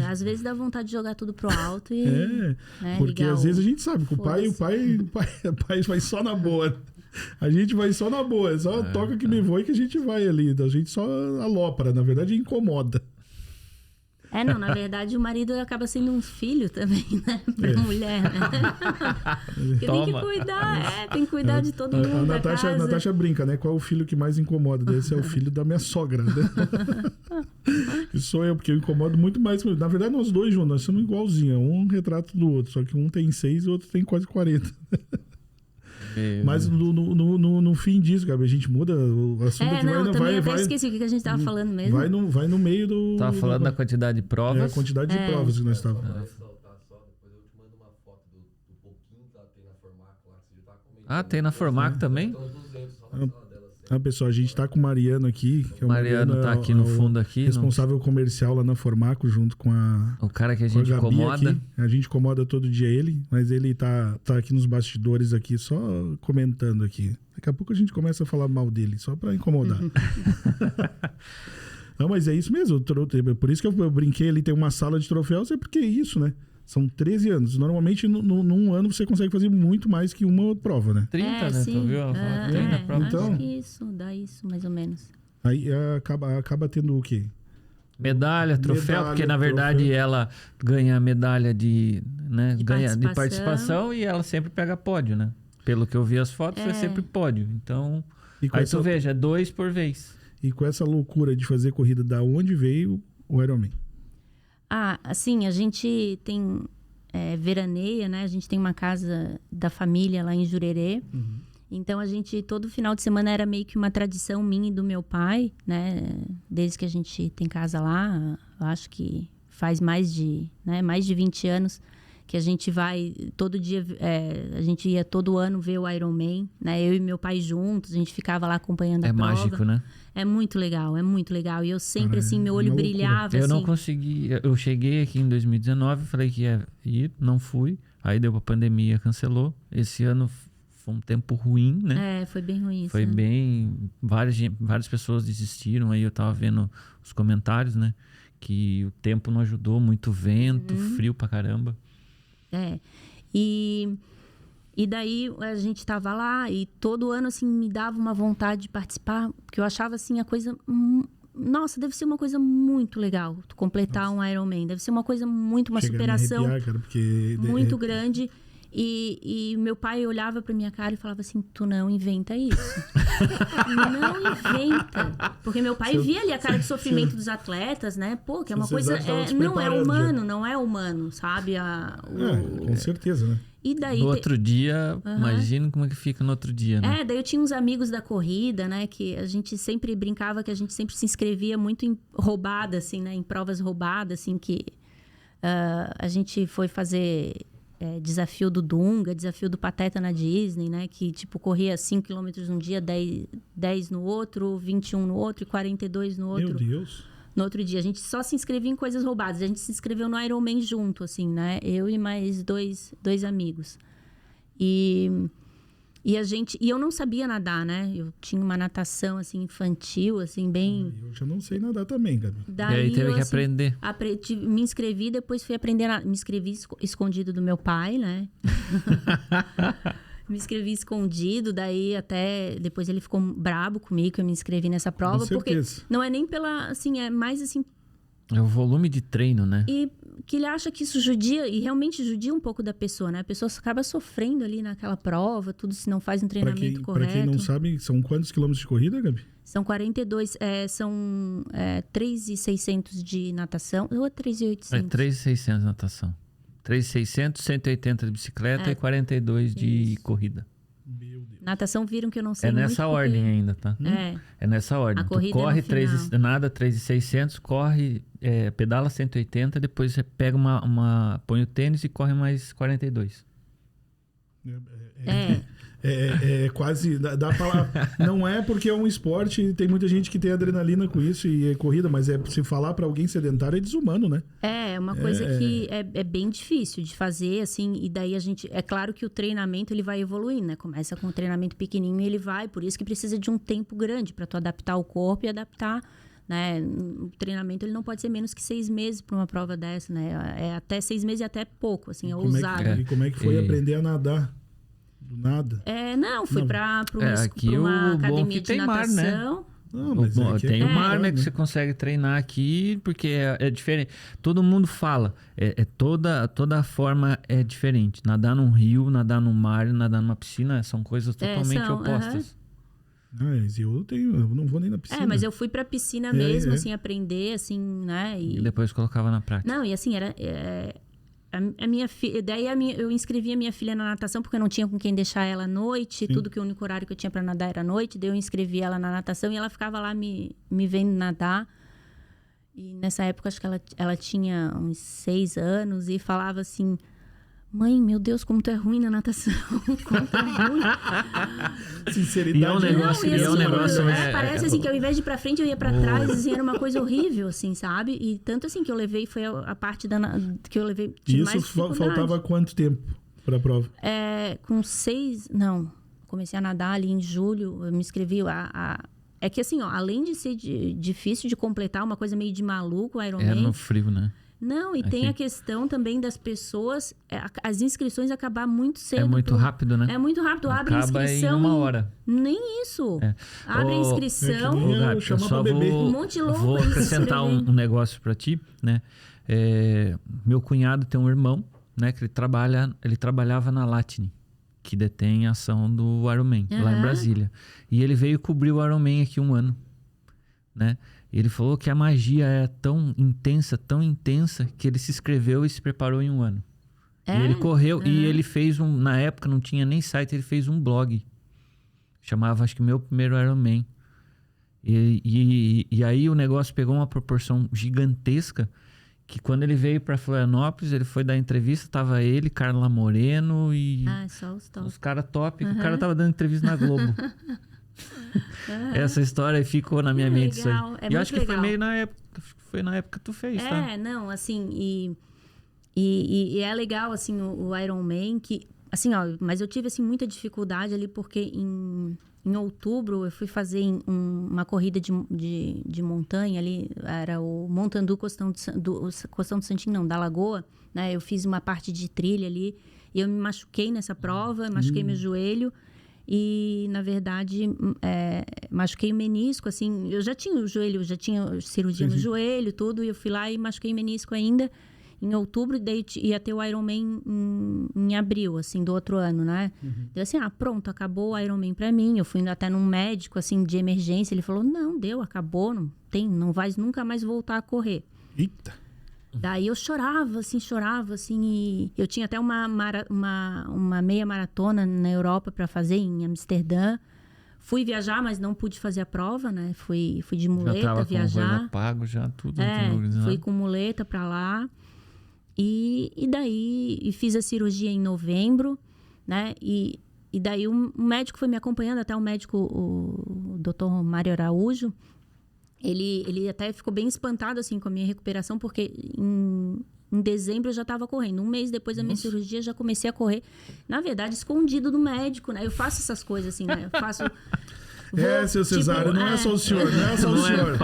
Às vezes dá vontade de jogar tudo pro alto e... porque às vezes a gente sabe que o pai vai só na boa. A gente vai só na boa, só toca que me voe que a gente vai ali. A gente só alopra, na verdade incomoda. Na verdade o marido acaba sendo um filho também, né? Pra mulher, né? Porque tem que cuidar, tem que cuidar de todo mundo da casa. A Natasha brinca, né? Qual é o filho que mais incomoda? Esse é o filho da minha sogra, né? E sou eu, porque eu incomodo muito mais. Na verdade, nós dois juntos, nós somos igualzinhos. Um retrato do outro, só que um tem 6 e o outro tem quase 40. Mas no fim disso, Gabi, a gente muda o assunto aqui. Eu esqueci o que a gente tava falando mesmo. Vai no meio do... Tava falando da quantidade de provas. A quantidade de provas que nós estávamos. Tem na Formaco também? Pessoal, a gente tá com o Mariano aqui. Que é Mariano tá aqui no fundo aqui. Responsável comercial lá na Formaco, junto com o cara que a gente incomoda. Aqui. A gente incomoda todo dia ele, mas ele tá aqui nos bastidores aqui, só comentando aqui. Daqui a pouco a gente começa a falar mal dele, só pra incomodar. Não, mas é isso mesmo. Por isso que eu brinquei ali, tem uma sala de troféus, é porque é isso, né? São 13 anos. Normalmente, num ano, você consegue fazer muito mais que uma prova, né? 30, né? Sim. Tu viu? 30 provas. Então, acho que isso, dá isso, mais ou menos. Aí acaba tendo o quê? Medalha, troféu, porque na verdade ela ganha medalha de participação e ela sempre pega pódio, né? Pelo que eu vi as fotos, é sempre pódio. Então, aí tu veja, 2 por vez. E com essa loucura de fazer corrida, da onde veio o Ironman? Assim, a gente tem veraneia, né? A gente tem uma casa da família lá em Jurerê. Uhum. Então, a gente, todo final de semana era meio que uma tradição minha e do meu pai, né? Desde que a gente tem casa lá, eu acho que faz mais de 20 anos que a gente vai todo dia, a gente ia todo ano ver o Ironman, né? Eu e meu pai juntos, a gente ficava lá acompanhando a prova. É mágico, né? É muito legal, é muito legal. E eu sempre, assim, meu olho brilhava. Eu não consegui, eu cheguei aqui em 2019, falei que ia ir, não fui. Aí deu pra pandemia, cancelou. Esse ano foi um tempo ruim, né? Foi bem ruim. Foi bem... Várias pessoas desistiram. Aí eu tava vendo os comentários, né? Que o tempo não ajudou, muito vento, frio pra caramba. E daí a gente tava lá e todo ano, assim, me dava uma vontade de participar, porque eu achava, assim, a coisa... Nossa, deve ser uma coisa muito legal tu completar um Ironman. Deve ser uma coisa uma superação a me arrepiar, cara, porque muito grande. E meu pai olhava pra minha cara e falava assim, tu não inventa isso. Não inventa. Porque meu pai via ali a cara de sofrimento dos atletas, né? Pô, que é uma coisa... não é humano, sabe? Com certeza, né? E daí... No outro dia, imagina como é que fica no outro dia, né? Daí eu tinha uns amigos da corrida, né? Que a gente sempre brincava, que a gente sempre se inscrevia muito em roubada, assim, né? Em provas roubadas, assim, que... a gente foi fazer... desafio do Dunga, desafio do Pateta na Disney, né? Que, tipo, corria 5 km num dia, 10 no outro, 21 no outro e 42 no outro. Meu Deus! No outro dia. A gente só se inscrevia em coisas roubadas. A gente se inscreveu no Ironman junto, assim, né? Eu e mais dois amigos. E eu não sabia nadar, né? Eu tinha uma natação, assim, infantil, assim, bem... Eu já não sei nadar também, Gabi. Daí e aí teve que aprender. Me inscrevi, depois fui aprender a nadar. Me inscrevi escondido do meu pai, né? Me inscrevi escondido, daí até... Depois ele ficou brabo comigo que eu me inscrevi nessa prova. Porque não é nem pela... Assim, é mais assim... É o volume de treino, né? E que ele acha que isso judia, e realmente judia um pouco da pessoa, né? A pessoa acaba sofrendo ali naquela prova, tudo se não faz um treinamento correto. Pra quem não sabe, são quantos quilômetros de corrida, Gabi? São 42, são 3.600 de natação, ou 3.800? 3.600 natação. 3.600, 180 de bicicleta e 42 de corrida. Meu Deus. Natação viram que eu não sei É nessa muito ordem ainda, tá? É nessa ordem. A Tu corrida corre no final. nada 3.600, corre, pedala 180, depois você pega põe o tênis e corre mais 42. É quase... Dá pra, não é porque é um esporte, tem muita gente que tem adrenalina com isso e é corrida, mas se falar pra alguém sedentário é desumano, né? É uma coisa que é bem difícil de fazer, assim, e daí a gente... É claro que o treinamento, ele vai evoluindo, né? Começa com um treinamento pequenininho e ele vai, por isso que precisa de um tempo grande para tu adaptar o corpo e adaptar, né? O treinamento, ele não pode ser menos que 6 meses para uma prova dessa, né? É até 6 meses e até pouco, assim, é ousado. E como é que foi aprender a nadar? Do nada? Fui para aqui uma o bom academia que tem de mar, né? natação. Não, mas Tem o mar, né? Que você consegue treinar aqui, porque é diferente. Todo mundo fala, toda forma é diferente. Nadar num rio, nadar no mar, nadar numa piscina são coisas totalmente opostas. Mas eu não vou nem na piscina. Mas eu fui pra piscina mesmo, assim, aprender, assim, né? E depois colocava na prática. Não, e assim, era... A minha filha, eu inscrevi a minha filha na natação porque eu não tinha com quem deixar ela à noite. Sim. Tudo que o único horário que eu tinha para nadar era à noite. Daí eu inscrevi ela na natação e ela ficava lá me vendo nadar. E nessa época, acho que ela tinha uns 6 anos e falava assim... Mãe, meu Deus, como tu é ruim na natação. Como tu é ruim. Sinceridade. E é um negócio, né? Parece assim que ao invés de ir pra frente, eu ia pra trás. Assim, era uma coisa horrível, assim, sabe? E tanto assim que eu levei, foi a parte que eu levei de mais dificuldade. Faltava quanto tempo pra prova? Com 6... Não, comecei a nadar ali em julho. Eu me inscrevi É que assim, ó, além de ser difícil de completar, uma coisa meio de maluco, o Ironman... É no frio, né? Não, e tem a questão também das pessoas... as inscrições acabam muito cedo. É muito rápido, né? É muito rápido. Abre a inscrição em 1 hora. Nem isso. Abre a inscrição... Gabi, eu só um monte de louco. Vou acrescentar um negócio pra ti, né? Meu cunhado tem um irmão, né? Que ele trabalhava na Latini, que detém a ação do Ironman, lá em Brasília. E ele veio cobrir o Ironman aqui 1 ano, né? Ele falou que a magia é tão intensa, que ele se inscreveu e se preparou em 1 ano. E ele correu, e ele fez na época não tinha nem site, ele fez um blog. Chamava, acho que, Meu Primeiro Ironman. E aí o negócio pegou uma proporção gigantesca, que quando ele veio para Florianópolis, ele foi dar entrevista, tava ele, Carla Moreno e só os caras top, que o cara tava dando entrevista na Globo. Essa história ficou na minha mente. Legal. Isso aí. E eu acho que foi meio na época. Foi na época que tu fez, tá? Não, assim, e é legal, assim, o Ironman, que, assim, ó, mas eu tive, assim, muita dificuldade ali, porque em outubro eu fui fazer uma corrida de montanha ali, era o Montandu Costão do Santinho, não, da Lagoa, né? Eu fiz uma parte de trilha ali, e eu me machuquei nessa prova, machuquei meu joelho. E, na verdade, machuquei o menisco, assim... Eu já tinha o joelho, já tinha cirurgia no joelho, tudo. E eu fui lá e machuquei o menisco ainda em outubro. Daí ia ter o Ironman em abril, assim, do outro ano, né? Deu assim, pronto, acabou o Ironman pra mim. Eu fui indo até num médico, assim, de emergência. Ele falou, não, acabou, não vai nunca mais voltar a correr. Eita! Daí eu chorava, assim, e eu tinha até uma meia maratona na Europa para fazer, em Amsterdã. Fui viajar, mas não pude fazer a prova, né? Fui de muleta já tava viajar. Com coisa pago, já tudo. Fui com muleta para lá. E daí fiz a cirurgia em novembro, né? E daí um médico foi me acompanhando, até o médico, o Dr. Mário Araújo. Ele até ficou bem espantado, assim, com a minha recuperação, porque em dezembro eu já estava correndo. 1 mês depois da minha cirurgia, já comecei a correr. Na verdade, escondido do médico, né? Eu faço essas coisas, assim, né? Eu faço... seu Cesário, não é só o senhor, não é só o senhor. É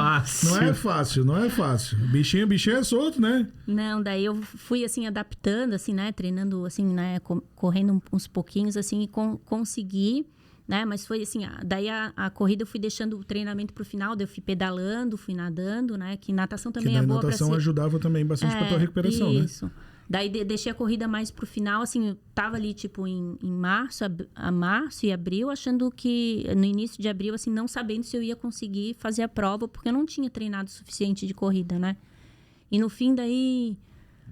fácil. Não é fácil. Bichinho é solto, né? Não, daí eu fui, assim, adaptando, assim, né? Treinando, assim, né? Correndo uns pouquinhos, assim, e consegui... Né? Mas foi assim, daí a corrida eu fui deixando o treinamento pro final, daí eu fui pedalando, fui nadando, né? Que natação também é boa pra natação ajudava também bastante pra tua recuperação, isso. Né? Daí deixei a corrida mais pro final, assim, eu tava ali, tipo, em março e abril, achando que, no início de abril, assim, não sabendo se eu ia conseguir fazer a prova, porque eu não tinha treinado o suficiente de corrida, né? E no fim, daí...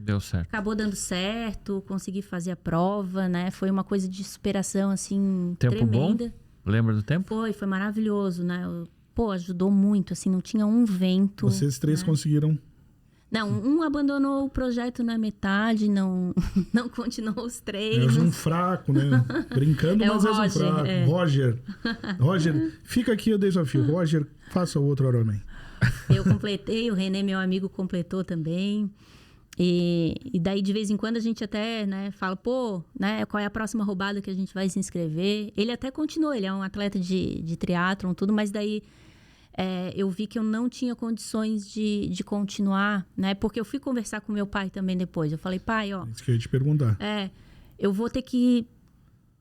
Deu certo. Acabou dando certo, consegui fazer a prova, né? Foi uma coisa de superação, assim, Tempo tremenda. bom? Lembra do tempo? Foi maravilhoso, né? Ajudou muito, assim, não tinha um vento. Vocês 3 conseguiram... Não, um abandonou o projeto na metade, não continuou os É treinos. um fraco, né? Brincando, mas és um fraco. Roger, fica aqui o desafio. Roger, faça o outro Ironman. Eu completei, o René, meu amigo, completou também. E daí, de vez em quando, a gente até, né, fala, né, qual é a próxima roubada que a gente vai se inscrever. Ele até continuou, ele é um atleta de triatlon, tudo, mas daí eu vi que eu não tinha condições de continuar, né? Porque eu fui conversar com meu pai também depois. Eu falei, pai, ó... Isso que eu ia te perguntar. Eu vou ter que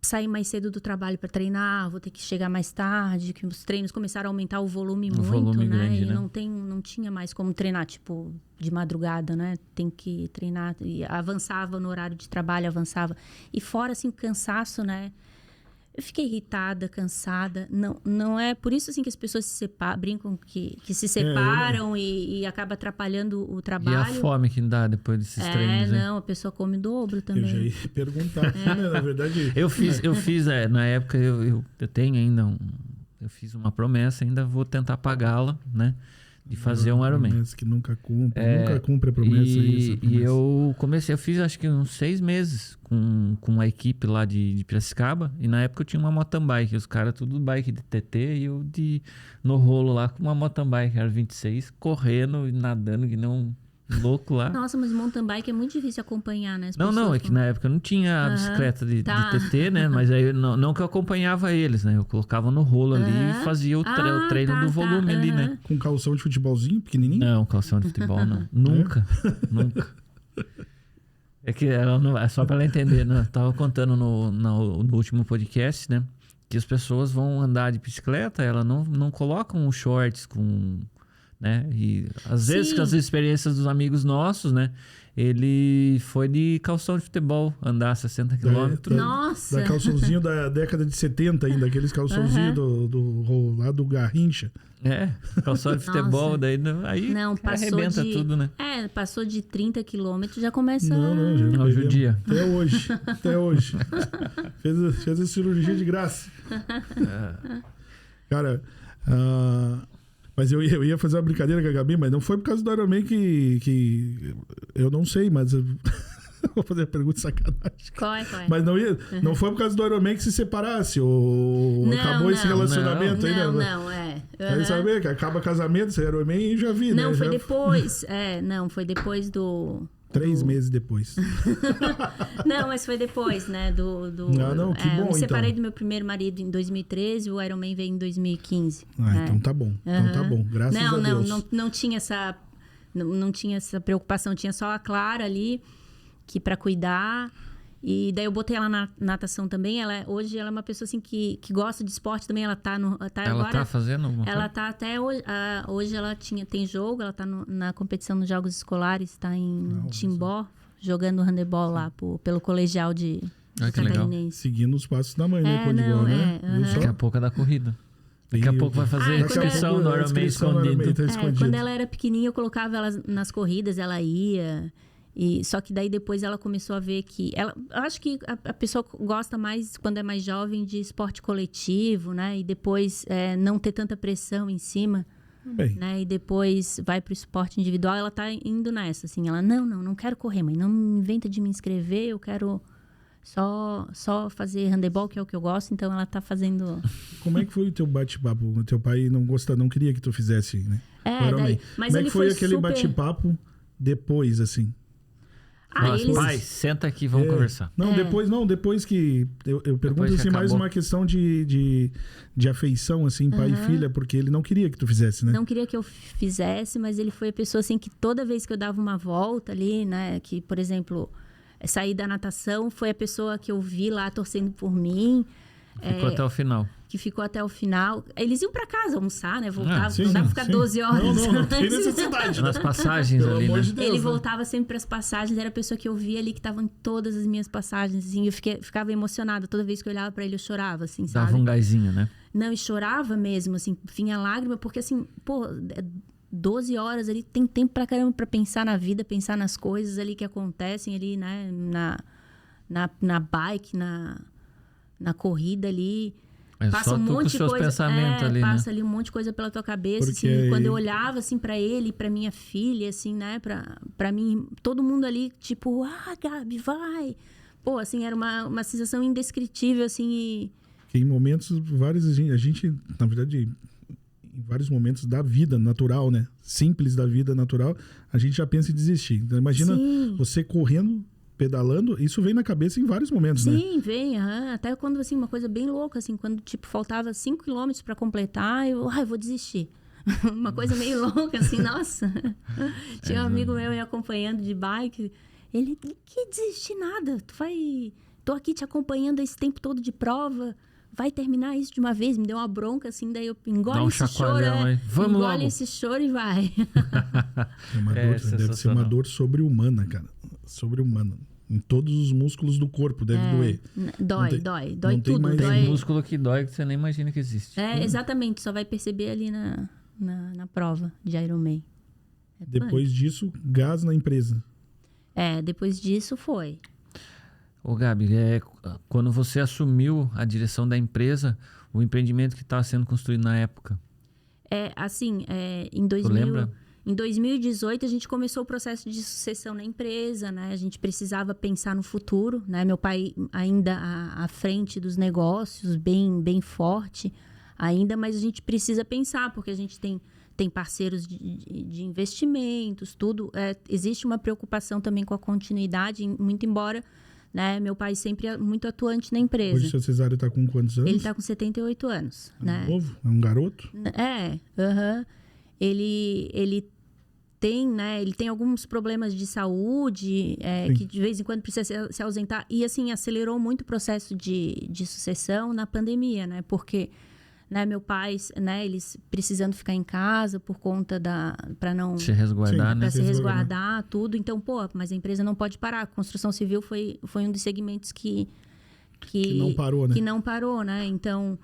sair mais cedo do trabalho para treinar, vou ter que chegar mais tarde, que os treinos começaram a aumentar o volume muito, volume né? grande, né? Não tinha mais como treinar, tipo, de madrugada, né? Tem que treinar. E avançava no horário de trabalho, avançava. E fora, assim, cansaço, né? Eu fiquei irritada, cansada. Não é por isso assim que as pessoas se brincam que se separam e acaba atrapalhando o trabalho. E a fome que dá depois desses treinos, hein? A pessoa come o dobro também. Eu já ia perguntar, né? Na verdade... Eu fiz na época, eu tenho ainda eu fiz uma promessa, ainda vou tentar pagá-la, né? De fazer um Ironman. Promessa que nunca cumpre a promessa. Eu fiz acho que uns 6 meses com a equipe lá de Piracicaba. E na época eu tinha uma mountain bike. Os caras tudo bike de TT e eu no rolo lá com uma mountain bike, era 26, correndo e nadando que não louco lá. Nossa, mas mountain bike é muito difícil acompanhar, né? Não, é que na época eu não tinha a bicicleta de TT, né? Mas aí não que eu acompanhava eles, né? Eu colocava no rolo ali e fazia o treino do volume ali, né? Com calção de futebolzinho pequenininho? Não, calção de futebol não. Nunca. É que ela não, é só pra ela entender, né? Eu tava contando no último podcast, né? Que as pessoas vão andar de bicicleta, elas não colocam os shorts com... né? E às vezes com as experiências dos amigos nossos, né? Ele foi de calção de futebol andar 60 quilômetros. Nossa! Da calçãozinho da década de 70 ainda, aqueles calçãozinhos lá do Garrincha. Calção de futebol, daí aí arrebenta tudo, né? Passou de 30 quilômetros, já começa... Não, judia. Até hoje. Fez a cirurgia de graça. Cara... Mas eu ia fazer uma brincadeira com a Gabi, mas não foi por causa do Ironman que eu não sei, mas eu vou fazer a pergunta de sacanagem. Qual é? Mas não foi por causa do Ironman que se separasse ou acabou esse relacionamento aí, né? Quer saber que acaba casamento, esse Ironman e já vi, né? Não, foi depois. Foi depois do... 3 meses depois. Não, mas foi depois, né? Que bom, eu me separei do meu primeiro marido em 2013, o Ironman veio em 2015. Então tá bom. Então tá bom, graças a Deus. Não tinha essa preocupação, tinha só a Clara ali, que para cuidar. E daí eu botei ela na natação também. Hoje ela é uma pessoa assim que gosta de esporte também. Ela tá agora, tá fazendo alguma coisa? Ela tá até hoje. Hoje ela tem jogo, ela tá na competição nos Jogos Escolares, tá em Timbó, jogando handebol lá pelo colegial de Catarinense. Seguindo os passos da mãe, né? Daqui a pouco é da corrida. Daqui a pouco vai fazer inscrição no Ironman escondido. Quando ela era pequenininha, eu colocava ela nas corridas, ela ia... Só que daí depois ela começou a ver que... eu acho que a pessoa gosta mais, quando é mais jovem, de esporte coletivo, né? E depois não ter tanta pressão em cima. Bem. Né? E depois vai pro esporte individual. Ela tá indo nessa, assim. Ela, não quero correr, mãe. Não me inventa de me inscrever. Eu quero só fazer handebol, que é o que eu gosto. Então ela tá fazendo... Como é que foi o teu bate-papo? O teu pai não queria que tu fizesse, né? Mas como é que foi aquele bate-papo depois, assim? Pai, senta aqui e vamos conversar. Depois que... Eu pergunto assim, mais uma questão de afeição, assim, pai e filha, porque ele não queria que tu fizesse, né? Não queria que eu fizesse, mas ele foi a pessoa, assim, que toda vez que eu dava uma volta ali, né? Que, por exemplo, sair da natação, foi a pessoa que eu vi lá torcendo por mim. Ficou até o final. Que ficou até o final. Eles iam pra casa almoçar, né? Voltavam. Não dava pra ficar 12 horas. Não tem necessidade. Nas passagens ali, né? De Deus, ele voltava sempre pras passagens. Era a pessoa que eu via ali que tava em todas as minhas passagens. Assim, eu ficava emocionada. Toda vez que eu olhava pra ele, eu chorava, assim, sabe? Dava um gásinho, né? Não, e chorava mesmo, assim. Vinha lágrima. Porque, assim, 12 horas ali, tem tempo pra caramba pra pensar na vida, pensar nas coisas ali que acontecem ali, né? Na bike, na corrida ali. Passa só um tu com monte os de seus coisa. pensamentos ali, passa né? ali um monte de coisa pela tua cabeça. Porque Assim, quando eu olhava assim pra ele, pra minha filha, assim, né? Pra mim, todo mundo ali, tipo, Gabi, vai. Pô, assim, era uma sensação indescritível, assim. Em momentos, a gente, na verdade, em vários momentos da vida natural, né? Simples da vida natural, a gente já pensa em desistir. Então, imagina Sim. você correndo, pedalando, isso vem na cabeça em vários momentos, né? Sim, vem, até quando, assim, uma coisa bem louca, assim, quando, tipo, faltava 5 quilômetros pra completar, eu vou desistir. Uma coisa meio louca, assim, nossa. Tinha um amigo meu me acompanhando de bike, ele, que desistir nada, tô aqui te acompanhando esse tempo todo de prova, vai terminar isso de uma vez, me deu uma bronca, assim, daí eu engole esse choro, Vamos engole logo. esse choro e vai. Deve ser uma dor sobre-humana, cara. Sobre-humana. Em todos os músculos do corpo, deve doer. Dói não tem tudo. mais- Tem Dói. músculo que dói que você nem imagina que existe. Exatamente, só vai perceber ali na prova de Ironman. Depois disso, gás na empresa. Depois disso foi. Ô Gabi, quando você assumiu a direção da empresa, o empreendimento que estava sendo construído na época, Em tu lembra? Em 2018, a gente começou o processo de sucessão na empresa, né? A gente precisava pensar no futuro, né? Meu pai ainda à frente dos negócios, bem forte ainda, mas a gente precisa pensar, porque a gente tem parceiros de investimentos, tudo. Existe uma preocupação também com a continuidade, muito embora, né? Meu pai sempre é muito atuante na empresa. Hoje o seu Cesário tá com quantos anos? Ele tá com 78 anos, né? Novo? É um garoto? Ele tem, né? Ele tem alguns problemas de saúde, que de vez em quando precisa se ausentar. E, assim, acelerou muito o processo de sucessão na pandemia, né? Porque, né, meu pai, né, eles precisando ficar em casa por conta para não... Se resguardar, Sim, né? Para se resguardar, tudo. Então, mas a empresa não pode parar. A construção civil foi um dos segmentos que não parou, né? Que não parou, né? Então,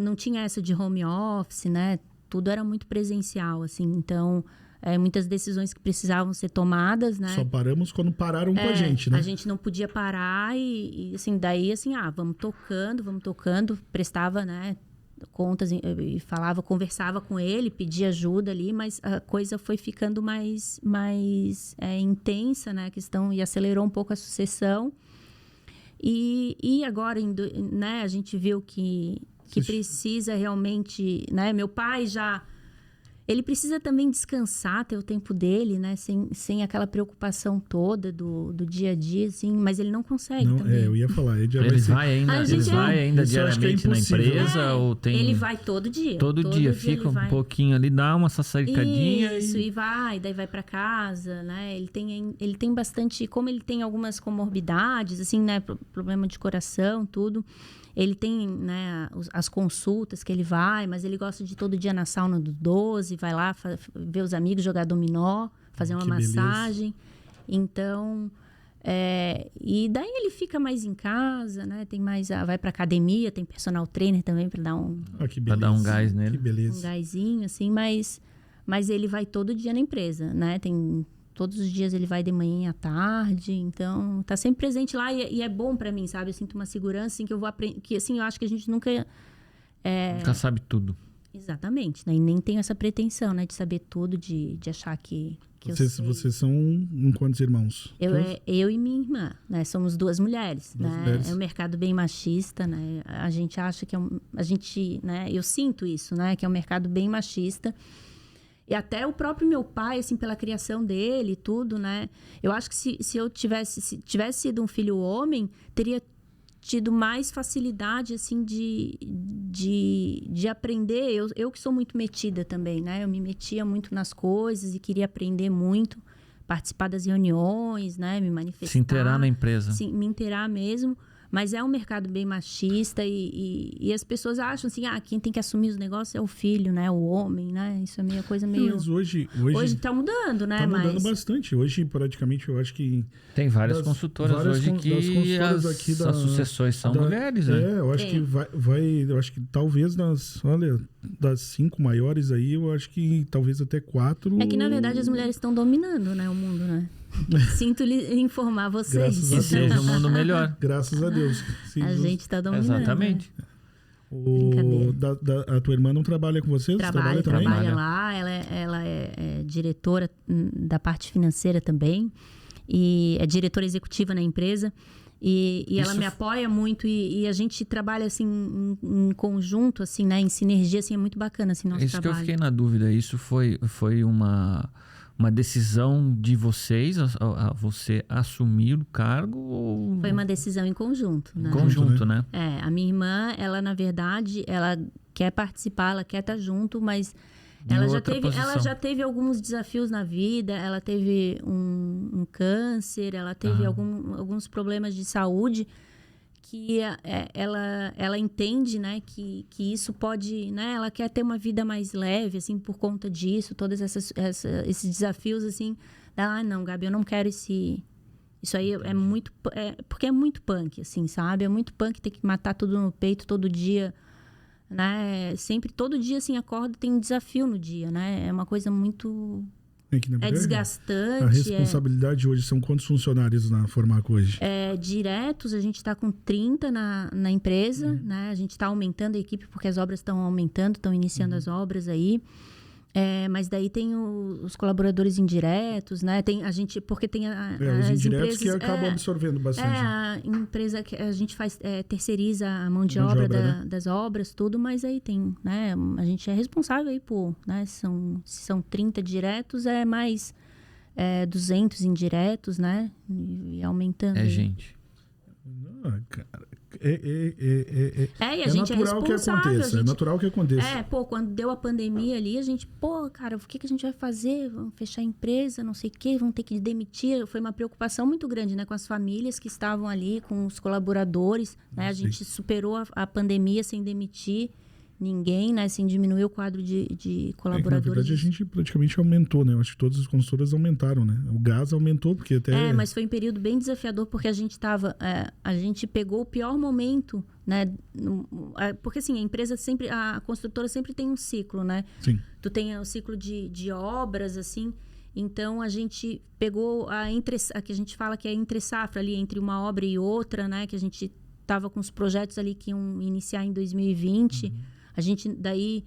não tinha essa de home office, né? Tudo era muito presencial, assim. Então, muitas decisões que precisavam ser tomadas, né? Só paramos quando pararam com a gente, né? A gente não podia parar e assim, daí, assim, vamos tocando. Prestava, né, contas e conversava com ele, pedia ajuda ali, mas a coisa foi ficando mais intensa, né, a questão, e acelerou um pouco a sucessão. E agora, né, a gente viu que precisa realmente, né, meu pai ele precisa também descansar, ter o tempo dele, né? Sem aquela preocupação toda do dia a dia, assim. Mas ele não consegue também. Eu ia falar. Eles vai ainda Isso eu acho que é diariamente na impossível. empresa? Ou tem... Ele vai todo dia. Todo dia fica um pouquinho ali, dá uma sassaricadinha. Isso, e daí vai pra casa, né? Ele tem bastante... Como ele tem algumas comorbidades, assim, né? Problema de coração, tudo... Ele tem, né, as consultas que ele vai, mas ele gosta de todo dia na sauna do 12, vai lá ver os amigos, jogar dominó, fazer uma massagem. Então, e daí ele fica mais em casa, né? Tem mais, vai pra academia, tem personal trainer também para dar pra dar um gás nele. Que beleza. Um gásinho, assim, mas ele vai todo dia na empresa, né? Todos os dias ele vai de manhã e à tarde, então tá sempre presente lá e é bom pra mim, sabe? Eu sinto uma segurança, assim, que eu vou aprender, que assim, eu acho que a gente nunca sabe tudo. Exatamente, né? E nem tenho essa pretensão, né? De saber tudo, de achar que eu sei. Vocês são quantos irmãos? Eu e minha irmã, né? Somos duas mulheres, né? mulheres. É um mercado bem machista, né? A gente acha que né? Eu sinto isso, né? Que é um mercado bem machista. E até o próprio meu pai, assim, pela criação dele e tudo, né? Eu acho que se eu tivesse sido um filho homem, teria tido mais facilidade, assim, de aprender. Eu que sou muito metida também, né? Eu me metia muito nas coisas e queria aprender muito, participar das reuniões, né? Me manifestar. Se inteirar na empresa. Sim, me inteirar mesmo. Mas é um mercado bem machista e as pessoas acham assim, quem tem que assumir os negócios é o filho, né? O homem, né? Isso é meio coisa meio... Mas hoje tá mudando, né? Tá mudando bastante. Hoje, praticamente, eu acho que... Tem várias consultoras hoje que as sucessões são mulheres, né? Eu acho que eu acho que talvez das 5 maiores aí, eu acho que talvez até 4... É que, na verdade, as mulheres estão dominando, né? O mundo, né? Sinto lhe informar vocês. Que seja um mundo melhor. Graças a Deus. A gente tá dominando. Exatamente. Né? A tua irmã não trabalha com vocês? Trabalha lá. Ela é diretora da parte financeira também. E é diretora executiva na empresa. E ela me apoia muito e a gente trabalha assim em conjunto, assim, né? Em sinergia, assim, é muito bacana assim, nosso trabalho. Que eu fiquei na dúvida. Isso foi uma decisão de vocês, você assumir o cargo? Ou... Foi uma decisão em conjunto, né? Conjunto, né? A minha irmã, ela na verdade, ela quer participar, ela quer estar junto, mas ela já teve alguns desafios na vida, ela teve um câncer, ela teve alguns problemas de saúde que ela entende, né, que isso pode, né, ela quer ter uma vida mais leve, assim, por conta disso, todos esses desafios, assim, não, Gabi, eu não quero isso aí é muito, porque é muito punk, assim, sabe, é muito punk ter que matar tudo no peito todo dia, né, sempre, todo dia, assim, acorda, tem um desafio no dia, né, é uma coisa muito... É desgastante. A responsabilidade hoje são quantos funcionários na Formaco hoje? Diretos, a gente está com 30 na empresa, né? A gente está aumentando a equipe porque as obras estão aumentando, estão iniciando as obras aí. Mas daí tem os colaboradores indiretos, né? Porque tem os indiretos empresas, que acabam absorvendo bastante. A empresa que a gente faz, terceiriza a mão de obra né? das obras, tudo, mas aí tem, né? A gente é responsável aí por, né? Se são 30 diretos, mais 200 indiretos, né? E aumentando. Gente. Não, cara... e a gente natural que aconteça. É natural que aconteça. Quando deu a pandemia ali, a gente, cara, o que a gente vai fazer? Vamos fechar a empresa, não sei o quê, vamos ter que demitir. Foi uma preocupação muito grande, né? Com as famílias que estavam ali, com os colaboradores, né? A gente superou a pandemia sem demitir ninguém, né? Sem diminuir o quadro de colaboradores. Na verdade, a gente praticamente aumentou, né? Eu acho que todas as consultoras aumentaram, né? O gás aumentou, porque até... mas foi um período bem desafiador, porque a gente a gente pegou o pior momento, né? Porque, assim, a empresa sempre... A construtora sempre tem um ciclo, né? Sim. Tu tem o ciclo de obras, assim... Então, a gente pegou a que a gente fala que é entre safra ali, entre uma obra e outra, né? Que a gente tava com os projetos ali que iam iniciar em 2020... A gente daí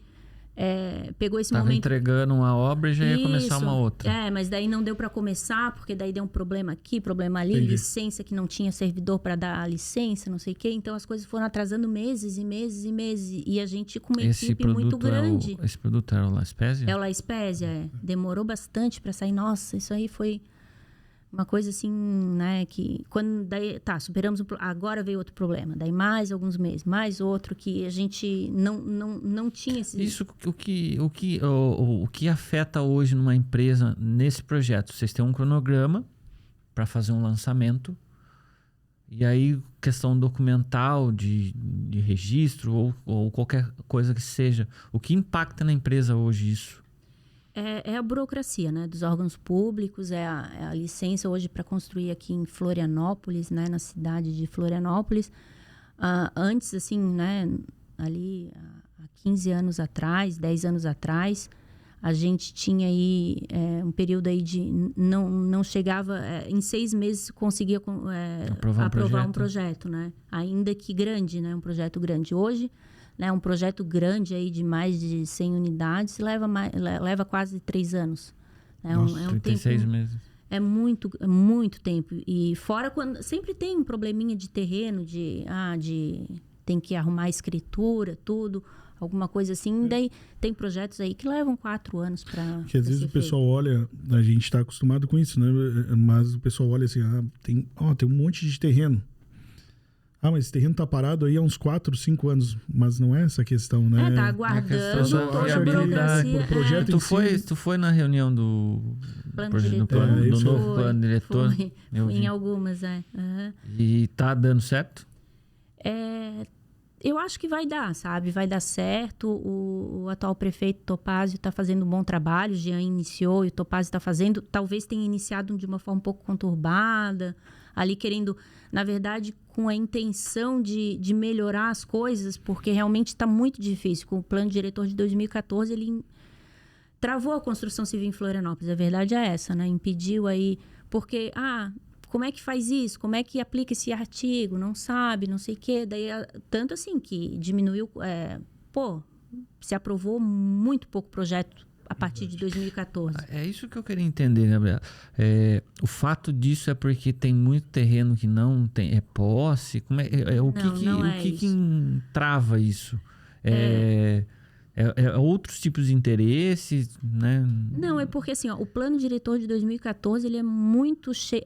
pegou esse momento... Estava entregando uma obra e já ia começar uma outra. Mas daí não deu para começar, porque daí deu um problema aqui, problema ali, Entendi. Licença que não tinha servidor para dar a licença, não sei o quê. Então as coisas foram atrasando meses e meses e meses. E a gente com uma equipe muito grande. Esse produto era o La Spezia? É o La Spezia, Demorou bastante para sair. Nossa, isso aí foi... Uma coisa assim, né, que quando daí, superamos agora veio outro problema, daí mais alguns meses, mais outro que a gente não tinha esse... Isso, o que afeta hoje numa empresa nesse projeto? Vocês têm um cronograma para fazer um lançamento e aí questão documental de registro ou qualquer coisa que seja, o que impacta na empresa hoje isso? É a burocracia, né, dos órgãos públicos, é a licença hoje para construir aqui em Florianópolis, né, na cidade de Florianópolis. Antes, assim, né, ali há 15 anos atrás, 10 anos atrás, a gente tinha aí um período aí de... Não chegava... em 6 meses conseguia aprovar um projeto, né? Ainda que grande, né? Um projeto grande. Hoje... Né, um projeto grande aí de mais de 100 unidades leva quase 3 anos. Nossa, 36 tempo, meses. É muito tempo. E fora quando... Sempre tem um probleminha de terreno, tem que arrumar a escritura, tudo, alguma coisa assim. Daí tem projetos aí que levam 4 anos para... Que às vezes o pessoal olha... A gente está acostumado com isso, né? Mas o pessoal olha assim, tem um monte de terreno. Mas esse terreno tá parado aí há uns 4, 5 anos. Mas não é essa a questão, né? Tá aguardando toda a burocracia. Tu foi na reunião do plano diretor? Do novo plano diretor? Fui em algumas, Uhum. E tá dando certo? Eu acho que vai dar, sabe? Vai dar certo. O atual prefeito Topázio está fazendo um bom trabalho. O Jean iniciou e o Topázio está fazendo. Talvez tenha iniciado de uma forma um pouco conturbada, ali querendo, na verdade, com a intenção de melhorar as coisas, porque realmente está muito difícil. Com o plano diretor de 2014, ele travou a construção civil em Florianópolis. A verdade é essa, né? Impediu aí... Porque, como é que faz isso? Como é que aplica esse artigo? Não sabe, não sei o quê. Daí, tanto assim que diminuiu... se aprovou muito pouco projeto a partir de 2014. É isso que eu queria entender, Gabriela. O fato disso é porque tem muito terreno que não tem... É posse? O que trava isso? Outros tipos de interesses, né? Não, é porque assim, o plano diretor de 2014, ele é muito cheio...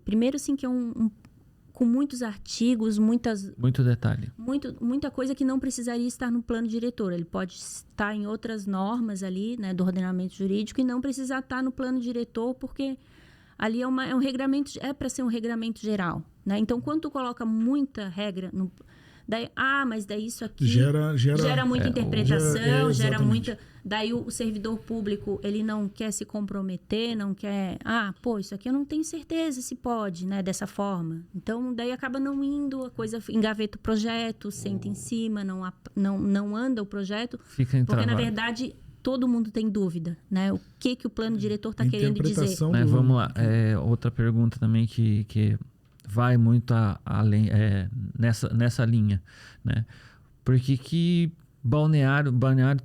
primeiro assim que é com muitos artigos, muito detalhe. Muita coisa que não precisaria estar no plano diretor. Ele pode estar em outras normas ali, né, do ordenamento jurídico e não precisar estar no plano diretor, porque ali é um regramento, para ser um regramento geral, né? Então, quando tu coloca muita regra no... Daí, mas daí isso aqui gera muita interpretação, gera muita... Daí o servidor público, ele não quer se comprometer, não quer... isso aqui eu não tenho certeza se pode, né, dessa forma. Então, daí acaba não indo, a coisa engaveta o projeto, senta em cima, não anda o projeto. Fica entravado. Porque, na verdade, todo mundo tem dúvida, né? O que o plano diretor está querendo dizer. Vamos lá, outra pergunta também que vai muito além nessa linha, né? Porque que Balneário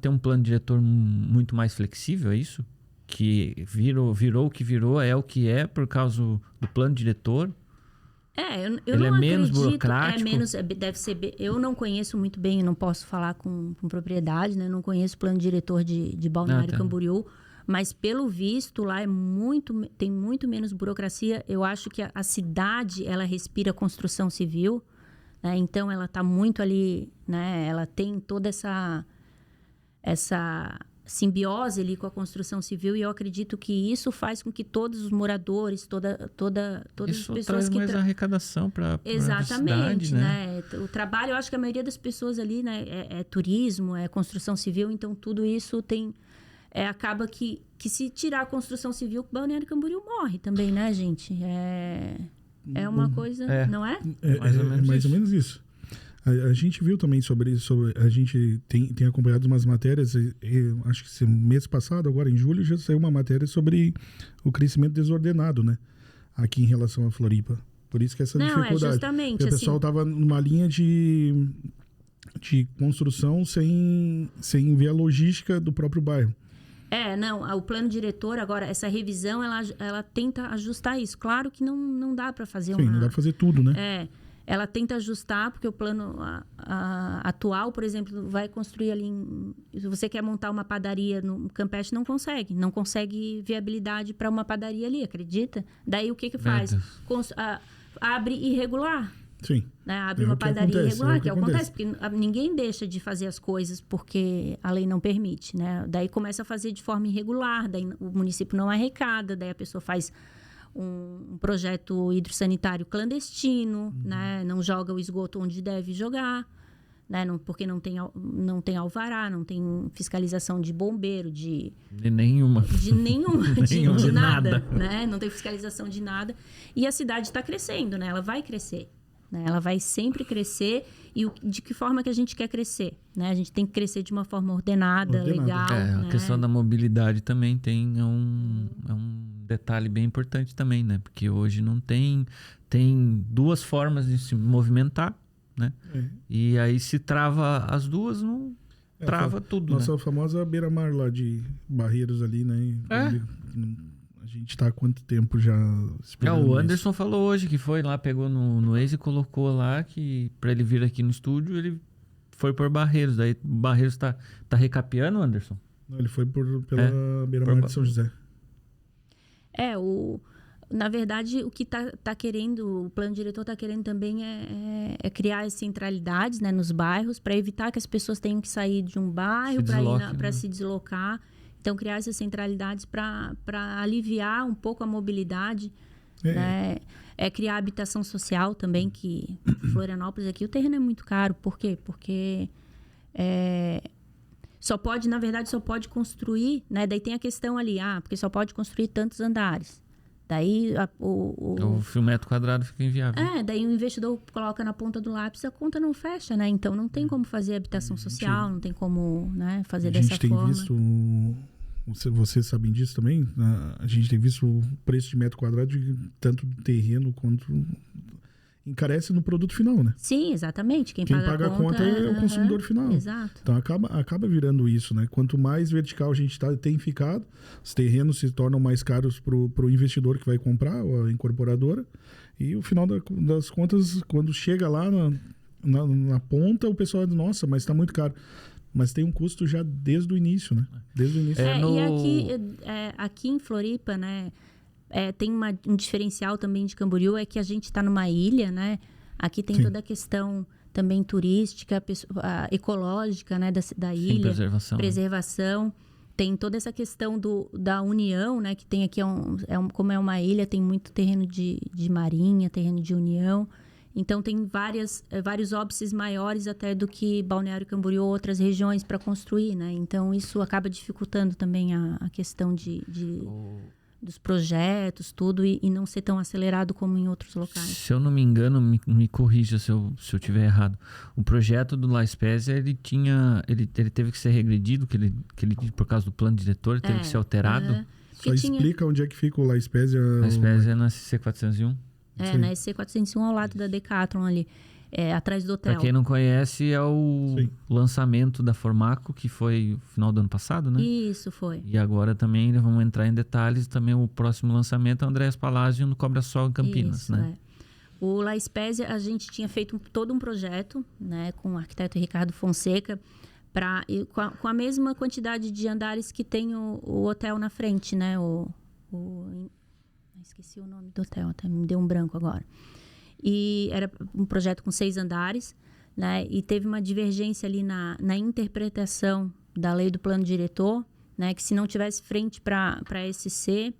tem um plano diretor muito mais flexível, é isso? Que virou o que virou, é o que é por causa do plano diretor? Eu não é menos burocrático? Deve ser... Eu não conheço muito bem, eu não posso falar com propriedade, né? Eu não conheço o plano diretor de Balneário Camboriú. Mas, pelo visto, lá tem muito menos burocracia. Eu acho que a cidade, ela respira construção civil, né? Então, ela está muito ali, né? Ela tem toda essa simbiose ali com a construção civil, e eu acredito que isso faz com que todos os moradores, todas as pessoas traz que... mais arrecadação para Exatamente, cidade, né? O trabalho, eu acho que a maioria das pessoas ali, né? É turismo, é construção civil, então tudo isso tem... acaba que se tirar a construção civil, o Balneário Camboriú morre também, né, gente? É uma coisa, não é? Mais ou menos isso. A gente viu também sobre isso, a gente tem acompanhado umas matérias, acho que mês passado, agora em julho, já saiu uma matéria sobre o crescimento desordenado, né? Aqui em relação à Floripa. Por isso que essa dificuldade. Justamente, porque o pessoal estava numa linha de construção sem ver a logística do próprio bairro. O plano diretor, agora, essa revisão, ela tenta ajustar isso. Claro que não dá para fazer não dá para fazer tudo, né? Ela tenta ajustar, porque o plano atual, por exemplo, vai construir ali... Se você quer montar uma padaria no Campeche, não consegue viabilidade para uma padaria ali, acredita? Daí o que faz? Abre irregular. Sim. Né? Abre uma padaria irregular, que acontece, porque ninguém deixa de fazer as coisas porque a lei não permite, né? Daí começa a fazer de forma irregular, daí o município não arrecada, daí a pessoa faz um projeto hidrossanitário clandestino, né? Não joga o esgoto onde deve jogar, né? Porque não tem alvará, não tem fiscalização de bombeiro, de nenhuma. De nada, né? Não tem fiscalização de nada. E a cidade está crescendo, né? Ela vai crescer. Né? Ela vai sempre crescer. E de que forma que a gente quer crescer? Né? A gente tem que crescer de uma forma ordenada. Legal. A questão da mobilidade também é um detalhe bem importante também, né? Porque hoje não tem duas formas de se movimentar, né? E aí se trava as duas, não trava tudo, nossa né? famosa beira-mar lá de Barreiros ali, né? A gente tá há quanto tempo já esperando o Anderson falou hoje que foi lá, pegou no Waze e colocou lá que pra ele vir aqui no estúdio, ele foi por Barreiros. Daí Barreiros tá recapeando, Anderson? Não, ele foi pela beira-mar de São José. Na verdade, o que tá querendo, o plano diretor tá querendo também é criar as centralidades, né, nos bairros, para evitar que as pessoas tenham que sair de um bairro para se deslocar. Então, criar essas centralidades para aliviar um pouco a mobilidade. né? Criar habitação social também, que Florianópolis aqui o terreno é muito caro. Por quê? Porque na verdade, só pode construir, né? Daí tem a questão ali, porque só pode construir tantos andares. Daí o metro quadrado fica inviável. Daí o investidor coloca na ponta do lápis, a conta não fecha, né? Então não tem como fazer habitação social, não tem como, né, fazer dessa forma. A gente tem visto, vocês sabem disso também, a gente tem visto o preço de metro quadrado de tanto terreno quanto encarece no produto final, né? Sim, exatamente. Quem paga a conta é o consumidor final. Exato. Então acaba virando isso, né? Quanto mais vertical a gente tem ficado, os terrenos se tornam mais caros para o investidor que vai comprar, ou a incorporadora. E o final das contas, quando chega lá na ponta, o pessoal diz, nossa, mas está muito caro. Mas tem um custo já desde o início, né? Desde o início. E aqui em Floripa, né? Tem um diferencial também de Camboriú, é que a gente está numa ilha, né? Aqui tem toda a questão também turística, ecológica, né? Da ilha. Preservação. Tem toda essa questão da união, né? Que tem aqui, como é uma ilha, tem muito terreno de marinha, terreno de união. Então, tem vários óbices maiores até do que Balneário Camboriú ou outras regiões para construir, né? Então, isso acaba dificultando também a questão dos projetos, tudo, e não ser tão acelerado como em outros locais. Se eu não me engano, me corrija se eu estiver errado. O projeto do La Spezia, ele teve que ser regredido, que ele por causa do plano diretor, teve que ser alterado. Só explica onde é que fica o La Spezia. La Spezia é na SC401. Na SC401 ao lado da Decathlon ali. Atrás do hotel. Pra quem não conhece, é o lançamento da Formaco, que foi no final do ano passado, né? Isso, foi. E agora também vamos entrar em detalhes. Também o próximo lançamento é o Andréas Palácio no Cobra Sol, em Campinas, né? O La Spezia, a gente tinha feito todo um projeto, né? Com o arquiteto Ricardo Fonseca, com a mesma quantidade de andares que tem o hotel na frente, né? Esqueci o nome do hotel, até me deu um branco agora. E era um projeto com 6 andares, né? E teve uma divergência ali na interpretação da lei do plano diretor, né? Que se não tivesse frente para SC,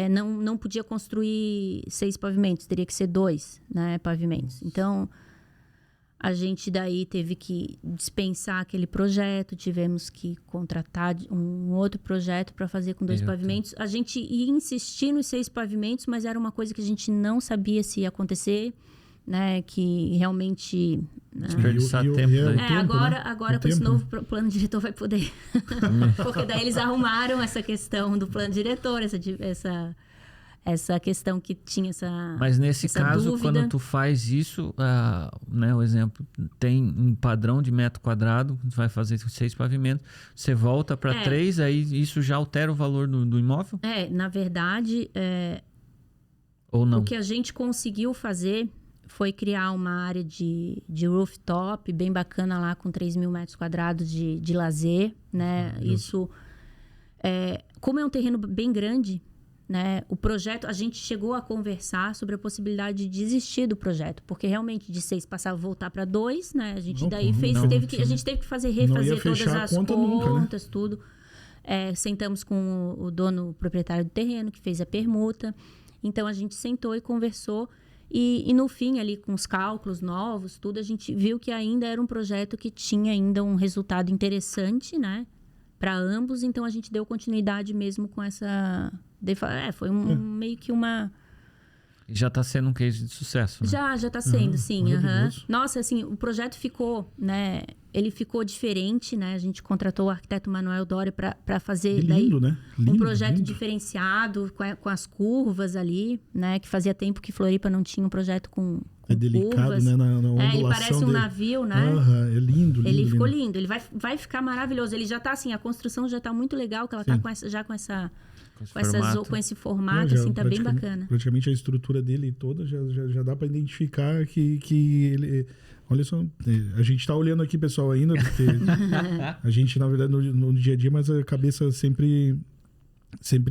não podia construir 6 pavimentos, teria que ser 2, né, pavimentos. Então, a gente daí teve que dispensar aquele projeto, tivemos que contratar um outro projeto para fazer com 2 pavimentos. A gente ia insistir nos 6 pavimentos, mas era uma coisa que a gente não sabia se ia acontecer, né? Que realmente... Desperdiçar tempo. Agora com esse novo plano diretor vai poder. Porque daí eles arrumaram essa questão do plano diretor, essa questão que tinha essa Mas nesse caso, dúvida. Quando tu faz isso, né, o exemplo, tem um padrão de metro quadrado, tu vai fazer 6 pavimentos, você volta para 3, aí isso já altera o valor do imóvel? Na verdade, ou não? O que a gente conseguiu fazer foi criar uma área de rooftop bem bacana lá, com 3.000 metros quadrados de lazer, né? Isso, como é um terreno bem grande, né? O projeto, a gente chegou a conversar sobre a possibilidade de desistir do projeto, porque realmente de 6 passava a voltar para 2, né? A gente a gente teve que refazer todas as contas, nunca, né? Tudo. Sentamos com o dono, o proprietário do terreno, que fez a permuta. Então a gente sentou e conversou, e no fim, ali com os cálculos novos, tudo, a gente viu que ainda era um projeto que tinha ainda um resultado interessante, né? Para ambos. Então a gente deu continuidade mesmo com essa... Foi meio que uma... Já está sendo um case de sucesso, né? Já está sendo, sim. Nossa, assim, o projeto ficou, né? Ele ficou diferente, né? A gente contratou o arquiteto Manuel Doria para fazer lindo, né? Um projeto diferenciado, com as curvas ali, né? Que fazia tempo que Floripa não tinha um projeto com delicado, curvas. Né? Na ondulação ele parece um navio, né? É lindo. Ele ficou lindo. Ele vai ficar maravilhoso. Ele já está assim, a construção já está muito legal, que ela está com esse formato, assim, tá bem bacana. Praticamente a estrutura dele toda já dá para identificar que ele... Olha só, a gente tá olhando aqui, pessoal, ainda, porque a gente, na verdade, no dia a dia, mas a cabeça sempre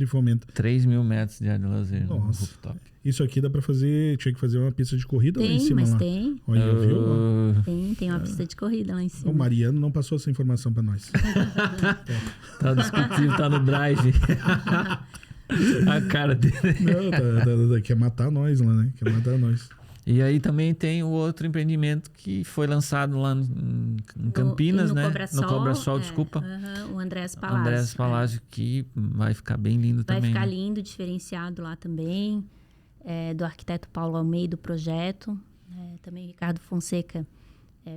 fomenta. 3.000 metros de área de lazer no rooftop. Isso aqui dá pra fazer... Tinha que fazer uma pista de corrida lá em cima. Mas lá. Tem. Olha, viu? Tem uma pista de corrida lá em cima. O Mariano não passou essa informação pra nós. Tá discutível, tá no drive. A cara dele. Não, quer matar nós lá, né? Quer matar nós. E aí também tem o outro empreendimento que foi lançado lá em Campinas, no né? Cobrasol, No Cobrasol, desculpa. O Andrés Palazzo. Andrés Palazzo, que vai ficar bem lindo vai também. Vai ficar né? lindo, diferenciado lá também. Do arquiteto Paulo Almeida, o projeto. Também Ricardo Fonseca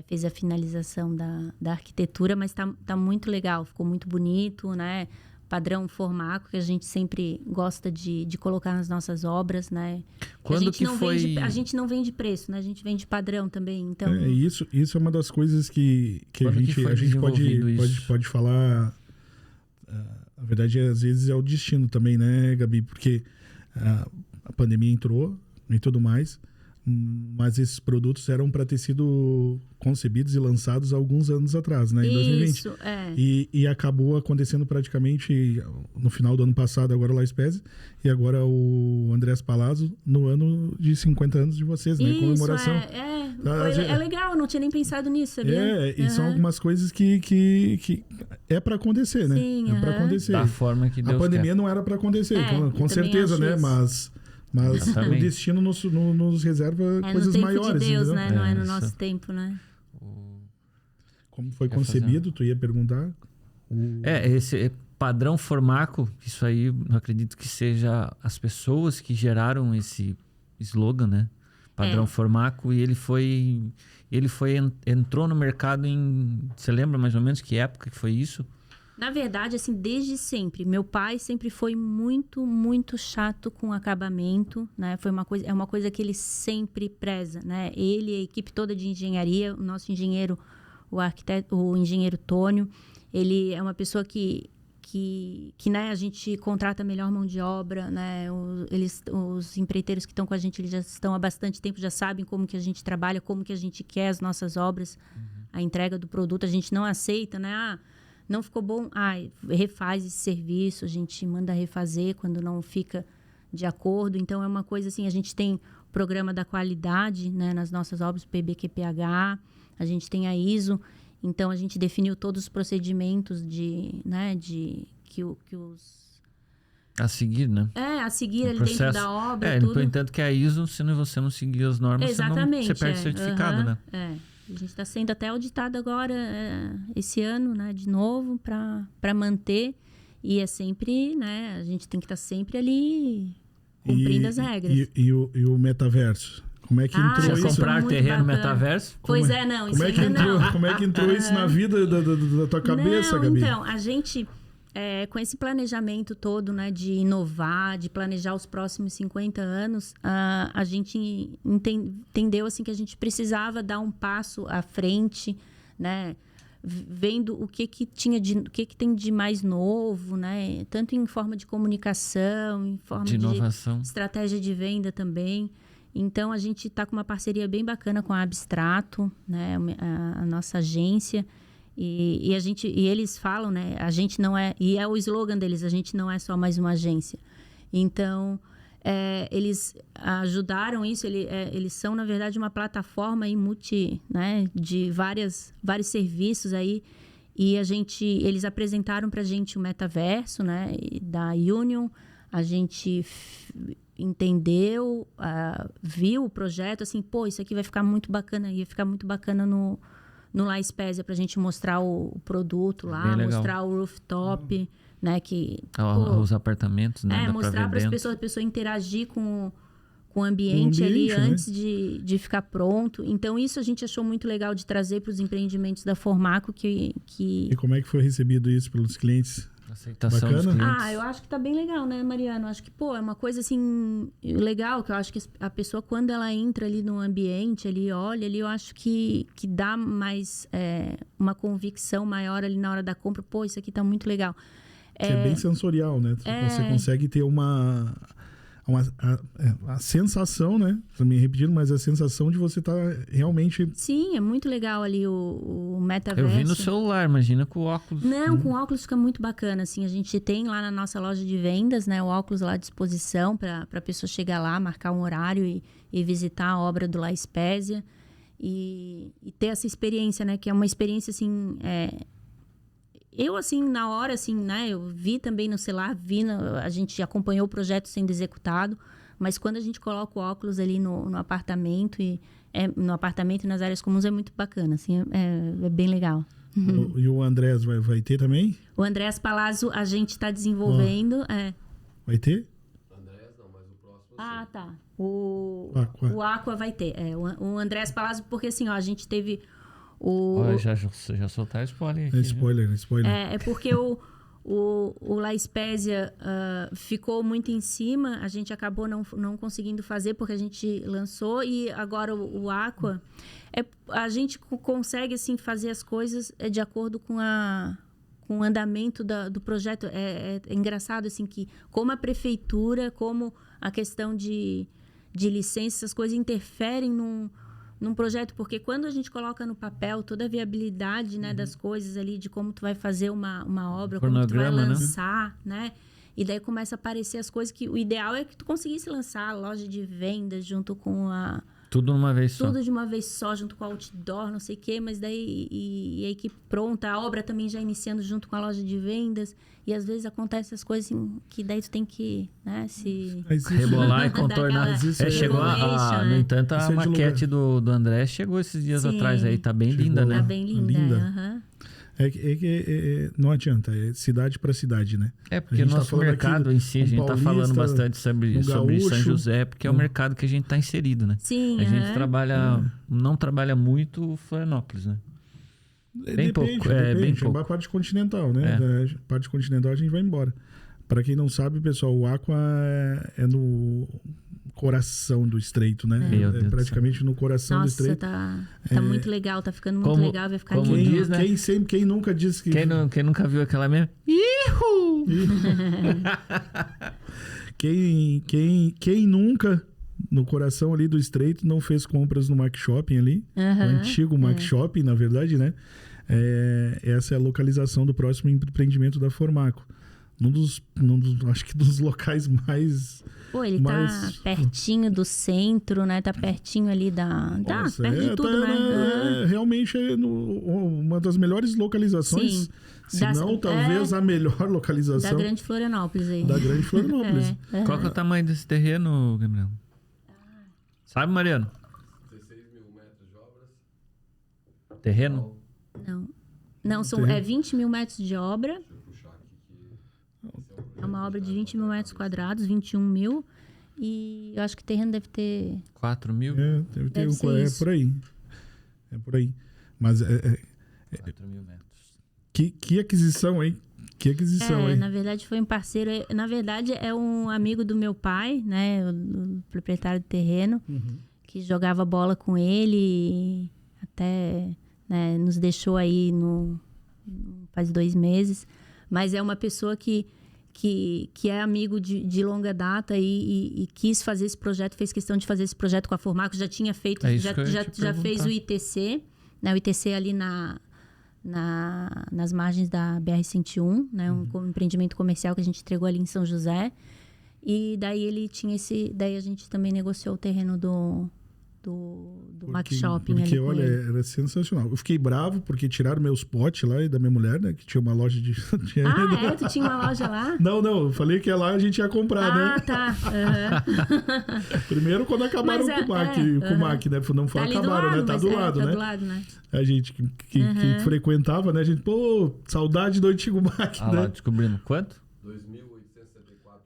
fez a finalização da arquitetura, mas tá muito legal, ficou muito bonito, né? Padrão Formaco, que a gente sempre gosta de colocar nas nossas obras, né? Quando que foi... A gente não vende preço, né? A gente vende padrão também, então... Isso é uma das coisas que a gente pode falar... Na verdade, às vezes é o destino também, né, Gabi? Porque a pandemia entrou e tudo mais, mas esses produtos eram para ter sido concebidos e lançados há alguns anos atrás, né? Em 2020. Isso, E acabou acontecendo praticamente no final do ano passado, agora o La Spezia, e agora o Andrés Palazzo, no ano de 50 anos de vocês, né? Em comemoração. É legal, eu não tinha nem pensado nisso, sabia? E são algumas coisas que é para acontecer, né? Sim, é para acontecer. Da forma que Deus A pandemia quer. não era para acontecer, com certeza, né? Mas o destino nos reserva coisas maiores. No tempo de Deus, entendeu? né? Não é no nosso tempo, né? Como foi concebido, tu ia perguntar? Esse padrão Formaco, isso aí eu acredito que seja as pessoas que geraram esse slogan, né? Padrão Formaco, e entrou no mercado você lembra mais ou menos que época que foi isso? Na verdade, assim, desde sempre. Meu pai sempre foi muito, muito chato com acabamento, né? É uma coisa que ele sempre preza, né? Ele e a equipe toda de engenharia, o nosso engenheiro, o engenheiro Tônio, ele é uma pessoa que né, a gente contrata a melhor mão de obra, né? Os empreiteiros que estão com a gente, eles já estão há bastante tempo, já sabem como que a gente trabalha, como que a gente quer as nossas obras, a entrega do produto. A gente não aceita, né? Não ficou bom, refaz esse serviço, a gente manda refazer quando não fica de acordo. Então, é uma coisa assim, a gente tem o programa da qualidade, né, nas nossas obras, PBQPH, a gente tem a ISO, então a gente definiu todos os procedimentos a seguir, né? A seguir ali dentro da obra, tudo. No entanto que a ISO, se você não seguir as normas, você perde certificado, né? A gente está sendo até auditado agora, esse ano, né, de novo, para manter. E é sempre, né, a gente tem que estar sempre ali cumprindo as regras. E o metaverso? Como é que entrou isso? Comprar terreno no metaverso? Pois não, isso ainda não. Como é que entrou isso na vida da tua cabeça, Gabi? Então, a gente... com esse planejamento todo, né, de inovar, de planejar os próximos 50 anos, a gente entendeu assim, que a gente precisava dar um passo à frente, né, vendo o que tem de mais novo, né, tanto em forma de comunicação, em forma de inovação, estratégia de venda também. Então, a gente está com uma parceria bem bacana com a Abstrato, né, a nossa agência. E eles falam, né? A gente não é... E é o slogan deles, a gente não é só mais uma agência. Então, eles ajudaram isso. Eles são, na verdade, uma plataforma aí né? De vários serviços aí. E eles apresentaram pra gente o metaverso, né? Da Union. A gente entendeu, viu o projeto, assim, isso aqui vai ficar muito bacana. Ia ficar muito bacana no La Spezia, pra gente mostrar o produto lá, mostrar o rooftop, né? Os apartamentos, né? Mostrar para as pessoas, a pessoa interagir com o ambiente ali, né? Antes de ficar pronto. Então, isso a gente achou muito legal de trazer para os empreendimentos da Formaco. E como é que foi recebido isso pelos clientes? Aceitação dos clientes. Eu acho que tá bem legal, né, Mariano? Acho que, é uma coisa, assim, legal, que eu acho que a pessoa, quando ela entra ali no ambiente, ali, olha ali, eu acho que dá mais uma convicção maior ali na hora da compra. Isso aqui tá muito legal. É bem sensorial, né? Você consegue ter a sensação, né? Também repetindo, mas a sensação de você estar realmente... Sim, é muito legal ali o metaverso. Eu vi no celular, imagina com o óculos. Não, com o óculos fica muito bacana, assim. A gente tem lá na nossa loja de vendas, né? O óculos lá à disposição para a pessoa chegar lá, marcar um horário e visitar a obra do La Spezia. E ter essa experiência, né? Que é uma experiência, assim... eu, assim, na hora, assim, né? Eu vi também no celular, a gente acompanhou o projeto sendo executado, mas quando a gente coloca o óculos ali no apartamento, no apartamento e nas áreas comuns, é muito bacana, assim, é bem legal. E o Andrés vai ter também? O Andrés Palazzo a gente está desenvolvendo. Vai ter? Andrés não, mas o próximo. Ah, tá. O Aqua vai ter. O Andrés Palazzo, porque assim, ó, a gente teve Olha, já soltaram spoiler aqui. Spoiler. É porque o La Spezia ficou muito em cima, a gente acabou não conseguindo fazer porque a gente lançou, e agora o Aqua, a gente consegue assim, fazer as coisas de acordo com o andamento do projeto. É engraçado assim, que como a prefeitura, como a questão de licença, essas coisas interferem num projeto, porque quando a gente coloca no papel toda a viabilidade, né, das coisas ali, de como tu vai fazer uma obra, como tu vai lançar, né? E daí começa a aparecer as coisas que o ideal é que tu conseguisse lançar a loja de vendas junto com tudo de uma vez só. Tudo de uma vez só, junto com a outdoor, não sei o quê, mas daí e a equipe pronta, a obra também já iniciando junto com a loja de vendas, e às vezes acontecem as coisas assim, que daí tu tem que, né, se... rebolar e contornar. Chegou no entanto, a maquete do André chegou esses dias atrás aí, tá bem linda, né? Tá bem linda. Não adianta, é cidade para cidade, né? Porque o nosso mercado em si, a gente tá falando bastante sobre São José, porque é o mercado que a gente tá inserido, né? Sim, a gente não trabalha muito Florianópolis, né? Bem pouco. Bem pouco. A parte continental, né? Da parte continental a gente vai embora. Para quem não sabe, pessoal, o Aqua é no coração do estreito, né? É praticamente no coração do estreito. Nossa, tá muito legal, tá ficando muito legal, vai ficar lindo. Diz, né? Quem nunca disse que... Quem nunca viu aquela mesmo? Ihu! Quem nunca, no coração ali do estreito, não fez compras no Mac Shopping ali, o antigo Mac Shopping, na verdade, né? Essa é a localização do próximo empreendimento da Formaco. Acho que dos locais mais... Pô, ele tá pertinho do centro, né? Tá pertinho ali perto de tudo, né? Realmente é uma das melhores localizações. Sim. Se não, talvez a melhor localização. Da Grande Florianópolis aí. Da Grande Florianópolis. Qual que é o tamanho desse terreno, Gabriel? Sabe, Mariano? 16 mil metros de obras. Terreno? Não, é 20 mil metros de obra. É uma obra de 20 mil metros quadrados, 21 mil. E eu acho que o terreno deve ter... 4 mil? Deve ter por aí. É por aí. Mas 4 mil metros. Que aquisição, hein? Hein? Na verdade foi um parceiro. Na verdade é um amigo do meu pai, né? O proprietário do terreno, que jogava bola com ele. Até, né, nos deixou aí faz 2 meses. Mas é uma pessoa que é amigo de longa data e quis fazer esse projeto, fez questão de fazer esse projeto com a Formaco, já tinha feito, já fez o ITC, né? O ITC ali nas margens da BR-101, né? Um empreendimento comercial que a gente entregou ali em São José. E daí ele tinha daí a gente também negociou o terreno do Mac Shopping. Porque, olha, era sensacional. Eu fiquei bravo porque tiraram meus potes lá e da minha mulher, né? Que tinha uma loja de... Tu tinha uma loja lá? Não, eu falei que lá a gente ia comprar, né? Ah, tá. Primeiro quando acabaram com o Mac, né? Não foi acabaram, né? Tá do lado, né? Tá do lado, né? A gente que frequentava, né? A gente, saudade do antigo Mac, né? Lá, descobrimos quanto? 2.874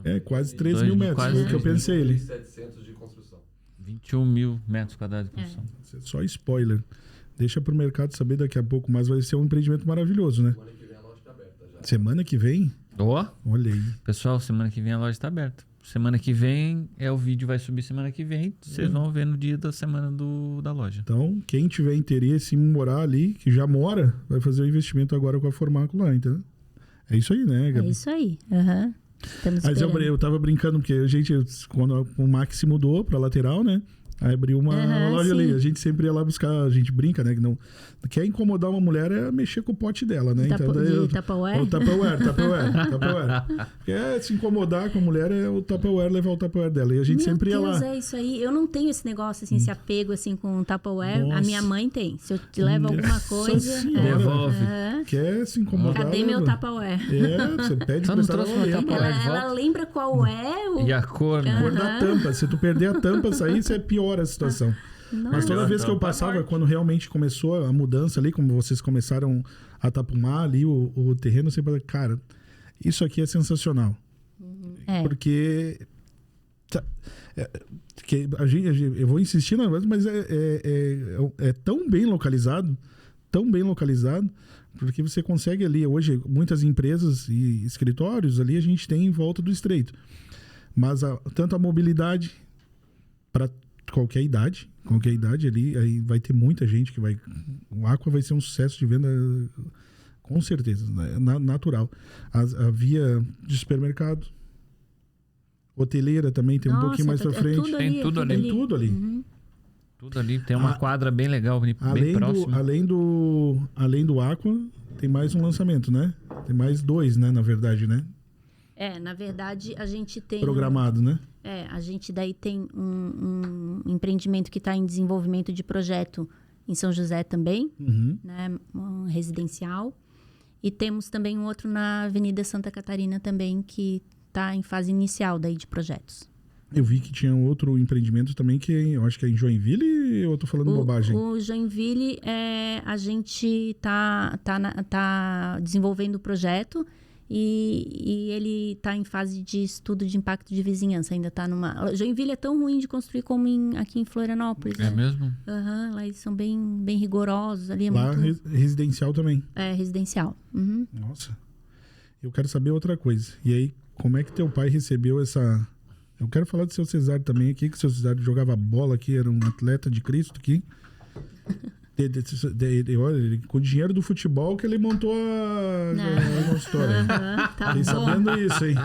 metros. Quase 3 mil metros, foi o que eu pensei ali. 2.700 de construção. 21 mil metros quadrados de construção. Só spoiler. Deixa pro mercado saber daqui a pouco, mas vai ser um empreendimento maravilhoso, né? Semana que vem a loja tá aberta já. Semana que vem? Olha aí. Pessoal, semana que vem a loja está aberta. Semana que vem o vídeo vai subir semana que vem. Vocês vão ver no dia da semana da loja. Então, quem tiver interesse em morar ali, que já mora, vai fazer o investimento agora com a Formaco lá, entendeu? É isso aí, né, Gabi? É isso aí. Mas eu tava brincando, porque quando o Mac se mudou pra lateral, né? Aí abriu uma loja sim. ali. A gente sempre ia lá buscar, a gente brinca, né? Que não quer incomodar uma mulher é mexer com o pote dela, né? De Tupperware? O Tupperware. Quer se incomodar com a mulher é o Tupperware, levar o Tupperware dela. E a gente sempre ia lá. Meu Deus, é isso aí. Eu não tenho esse negócio, assim, esse apego, assim, com o Tupperware. Nossa. A minha mãe tem. Se eu te levo alguma coisa... Senhora. Devolve. Quer se incomodar? Cadê meu leva. Tupperware? Você pede Só pra não ela trouxe uma lembra. Tupperware. de Ela volta. lembra qual é o... E a cor, né? A cor da tampa. Se tu perder a tampa, sair, você piora a situação. Mas toda vez que eu passava, quando realmente começou a mudança ali, como vocês começaram a tapumar ali o terreno, eu sempre falei, cara, isso aqui é sensacional. Porque... que eu vou insistir na verdade, mas é tão bem localizado, porque você consegue ali, hoje, muitas empresas e escritórios ali a gente tem em volta do estreito. Mas tanto a mobilidade para qualquer idade ali, aí vai ter muita gente que vai... O Aqua vai ser um sucesso de venda, com certeza, né? Natural. A via de supermercado, hoteleira também tem um pouquinho mais pra frente. Tem tudo ali. Tem tudo ali. Tudo ali. Tem uma quadra bem legal, bem próxima. Além do Aqua, tem mais um lançamento, né? Tem mais 2, né? Na verdade, né? Na verdade, a gente tem... Programado, né? A gente daí tem um empreendimento que está em desenvolvimento de projeto em São José também, né? Um residencial. E temos também um outro na Avenida Santa Catarina também, que está em fase inicial daí de projetos. Eu vi que tinha outro empreendimento também que eu acho que é em Joinville, ou eu tô falando bobagem? O Joinville, a gente tá desenvolvendo o projeto e ele está em fase de estudo de impacto de vizinhança. Ainda está numa... Joinville é tão ruim de construir como aqui em Florianópolis. É mesmo? Lá eles são bem rigorosos. Ali lá residencial também? Residencial. Nossa. Eu quero saber outra coisa. E aí, como é que teu pai recebeu essa... Eu quero falar do seu Cesário também aqui, que o seu Cesário jogava bola aqui, era um atleta de Cristo aqui. Olha, com o dinheiro do futebol que ele montou a história. Fiquei sabendo isso, hein?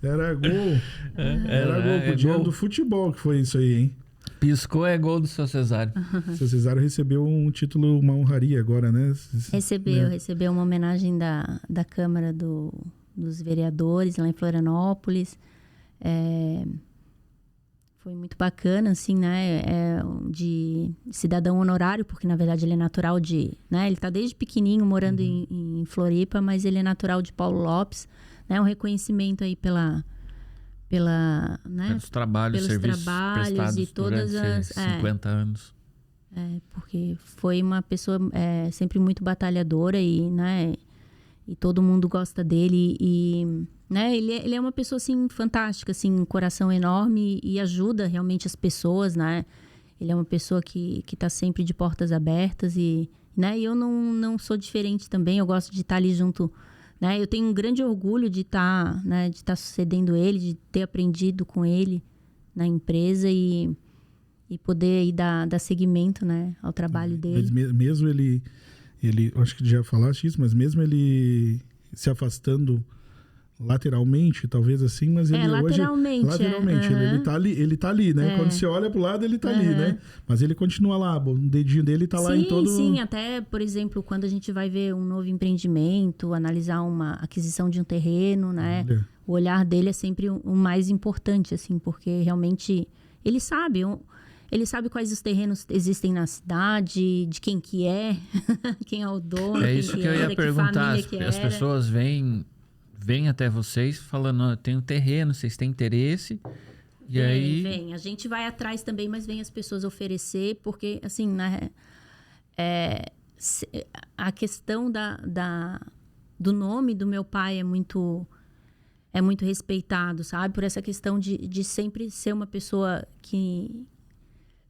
Era gol. Era gol com o dinheiro do futebol que foi isso aí, hein? Piscou é gol do seu Cesário. O seu Cesário recebeu um título, uma honraria agora, né? Recebeu uma homenagem da Câmara dos Vereadores lá em Florianópolis. Foi muito bacana, assim, né? De cidadão honorário, porque na verdade ele é natural de... Né? Ele está desde pequenininho morando em Floripa, mas ele é natural de Paulo Lopes. Né? Um reconhecimento aí pela né? Pelos trabalhos, serviços prestados e todas durante 50 anos. Porque foi uma pessoa sempre muito batalhadora e, né? E todo mundo gosta dele e... Né? Ele é uma pessoa, assim, fantástica, assim, um coração enorme e ajuda realmente as pessoas, né? Ele é uma pessoa que tá sempre de portas abertas e, né? E eu não sou diferente também, eu gosto de estar ali junto, né? Eu tenho um grande orgulho de estar sucedendo ele, de ter aprendido com ele na empresa e poder aí dar seguimento, né? Ao trabalho dele. Mas mesmo ele, acho que já falaste isso, mas mesmo ele se afastando lateralmente, talvez assim, mas ele lateralmente, hoje... Lateralmente. Ele tá ali, né? Quando você olha pro lado, ele tá ali, né? Mas ele continua lá, o dedinho dele tá lá em todo... Sim, até, por exemplo, quando a gente vai ver um novo empreendimento, analisar uma aquisição de um terreno, né? O olhar dele é sempre o mais importante, assim, porque realmente ele sabe quais os terrenos existem na cidade, de quem que é, quem é o dono, isso que eu ia perguntar. As pessoas vêm até vocês falando, tem um terreno, vocês têm interesse, e aí... Vem, a gente vai atrás também, mas vem as pessoas oferecer, porque, assim, a questão do nome do meu pai é muito respeitado, sabe? Por essa questão de sempre ser uma pessoa que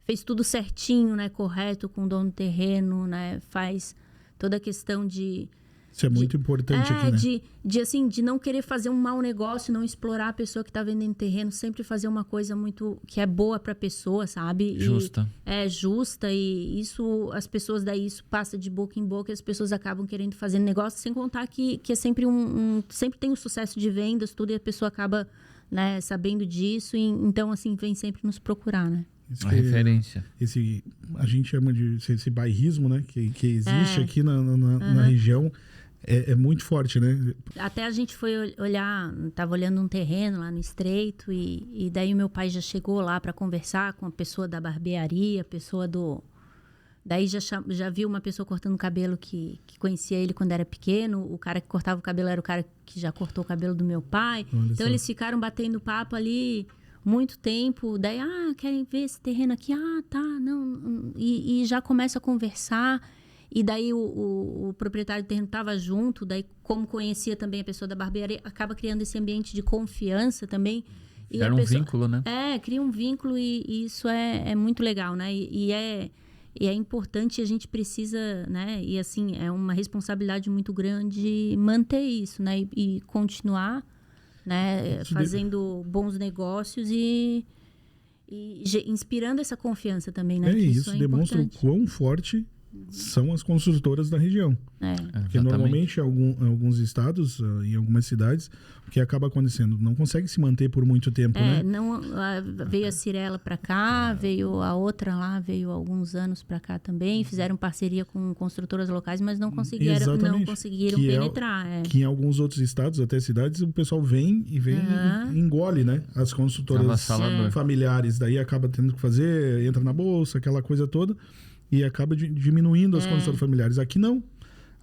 fez tudo certinho, né? Correto, com o dono do terreno, né? Faz toda a questão de... Isso é muito importante aqui, né? De não querer fazer um mau negócio, não explorar a pessoa que está vendendo terreno, sempre fazer uma coisa muito que é boa para a pessoa, sabe? Justa. Justa, e isso, as pessoas daí, isso passa de boca em boca, e as pessoas acabam querendo fazer negócio, sem contar que é sempre sempre tem um sucesso de vendas, tudo, e a pessoa acaba, né, sabendo disso, então, assim, vem sempre nos procurar, né? Isso A que é- referência. a gente chama de esse bairrismo, né? Que existe aqui na região. É muito forte, né? Até a gente foi olhar, tava olhando um terreno lá no Estreito e daí o meu pai já chegou lá para conversar com a pessoa da barbearia, a pessoa do... Daí já viu uma pessoa cortando o cabelo que conhecia ele quando era pequeno. O cara que cortava o cabelo era o cara que já cortou o cabelo do meu pai. Olha Então só. eles ficaram batendo papo ali muito tempo. Daí, querem ver esse terreno aqui? Tá, não. E já começa a conversar. E daí o proprietário do terreno estava junto. Daí, como conhecia também a pessoa da barbearia, acaba criando esse ambiente de confiança também. E Era a um pessoa- vínculo, né? cria um vínculo e isso é muito legal, né? E é importante, a gente precisa, né? E assim, é uma responsabilidade muito grande manter isso, né? E continuar, né? Isso Fazendo bons negócios e inspirando essa confiança também, né? Que Isso é demonstra o importante. quão forte são as construtoras da região. Porque normalmente em alguns estados, em algumas cidades, o que acaba acontecendo? Não consegue se manter por muito tempo, né? Veio a Cirela para cá, veio a outra lá, veio há alguns anos para cá também, fizeram parceria com construtoras locais, mas não conseguiram Exatamente. Que penetrar. Que em alguns outros estados, até cidades, o pessoal vem e engole, né? As construtoras Avassalador. familiares. Daí acaba tendo que fazer, entra na bolsa, aquela coisa toda, e acaba diminuindo as construtoras familiares. Aqui não.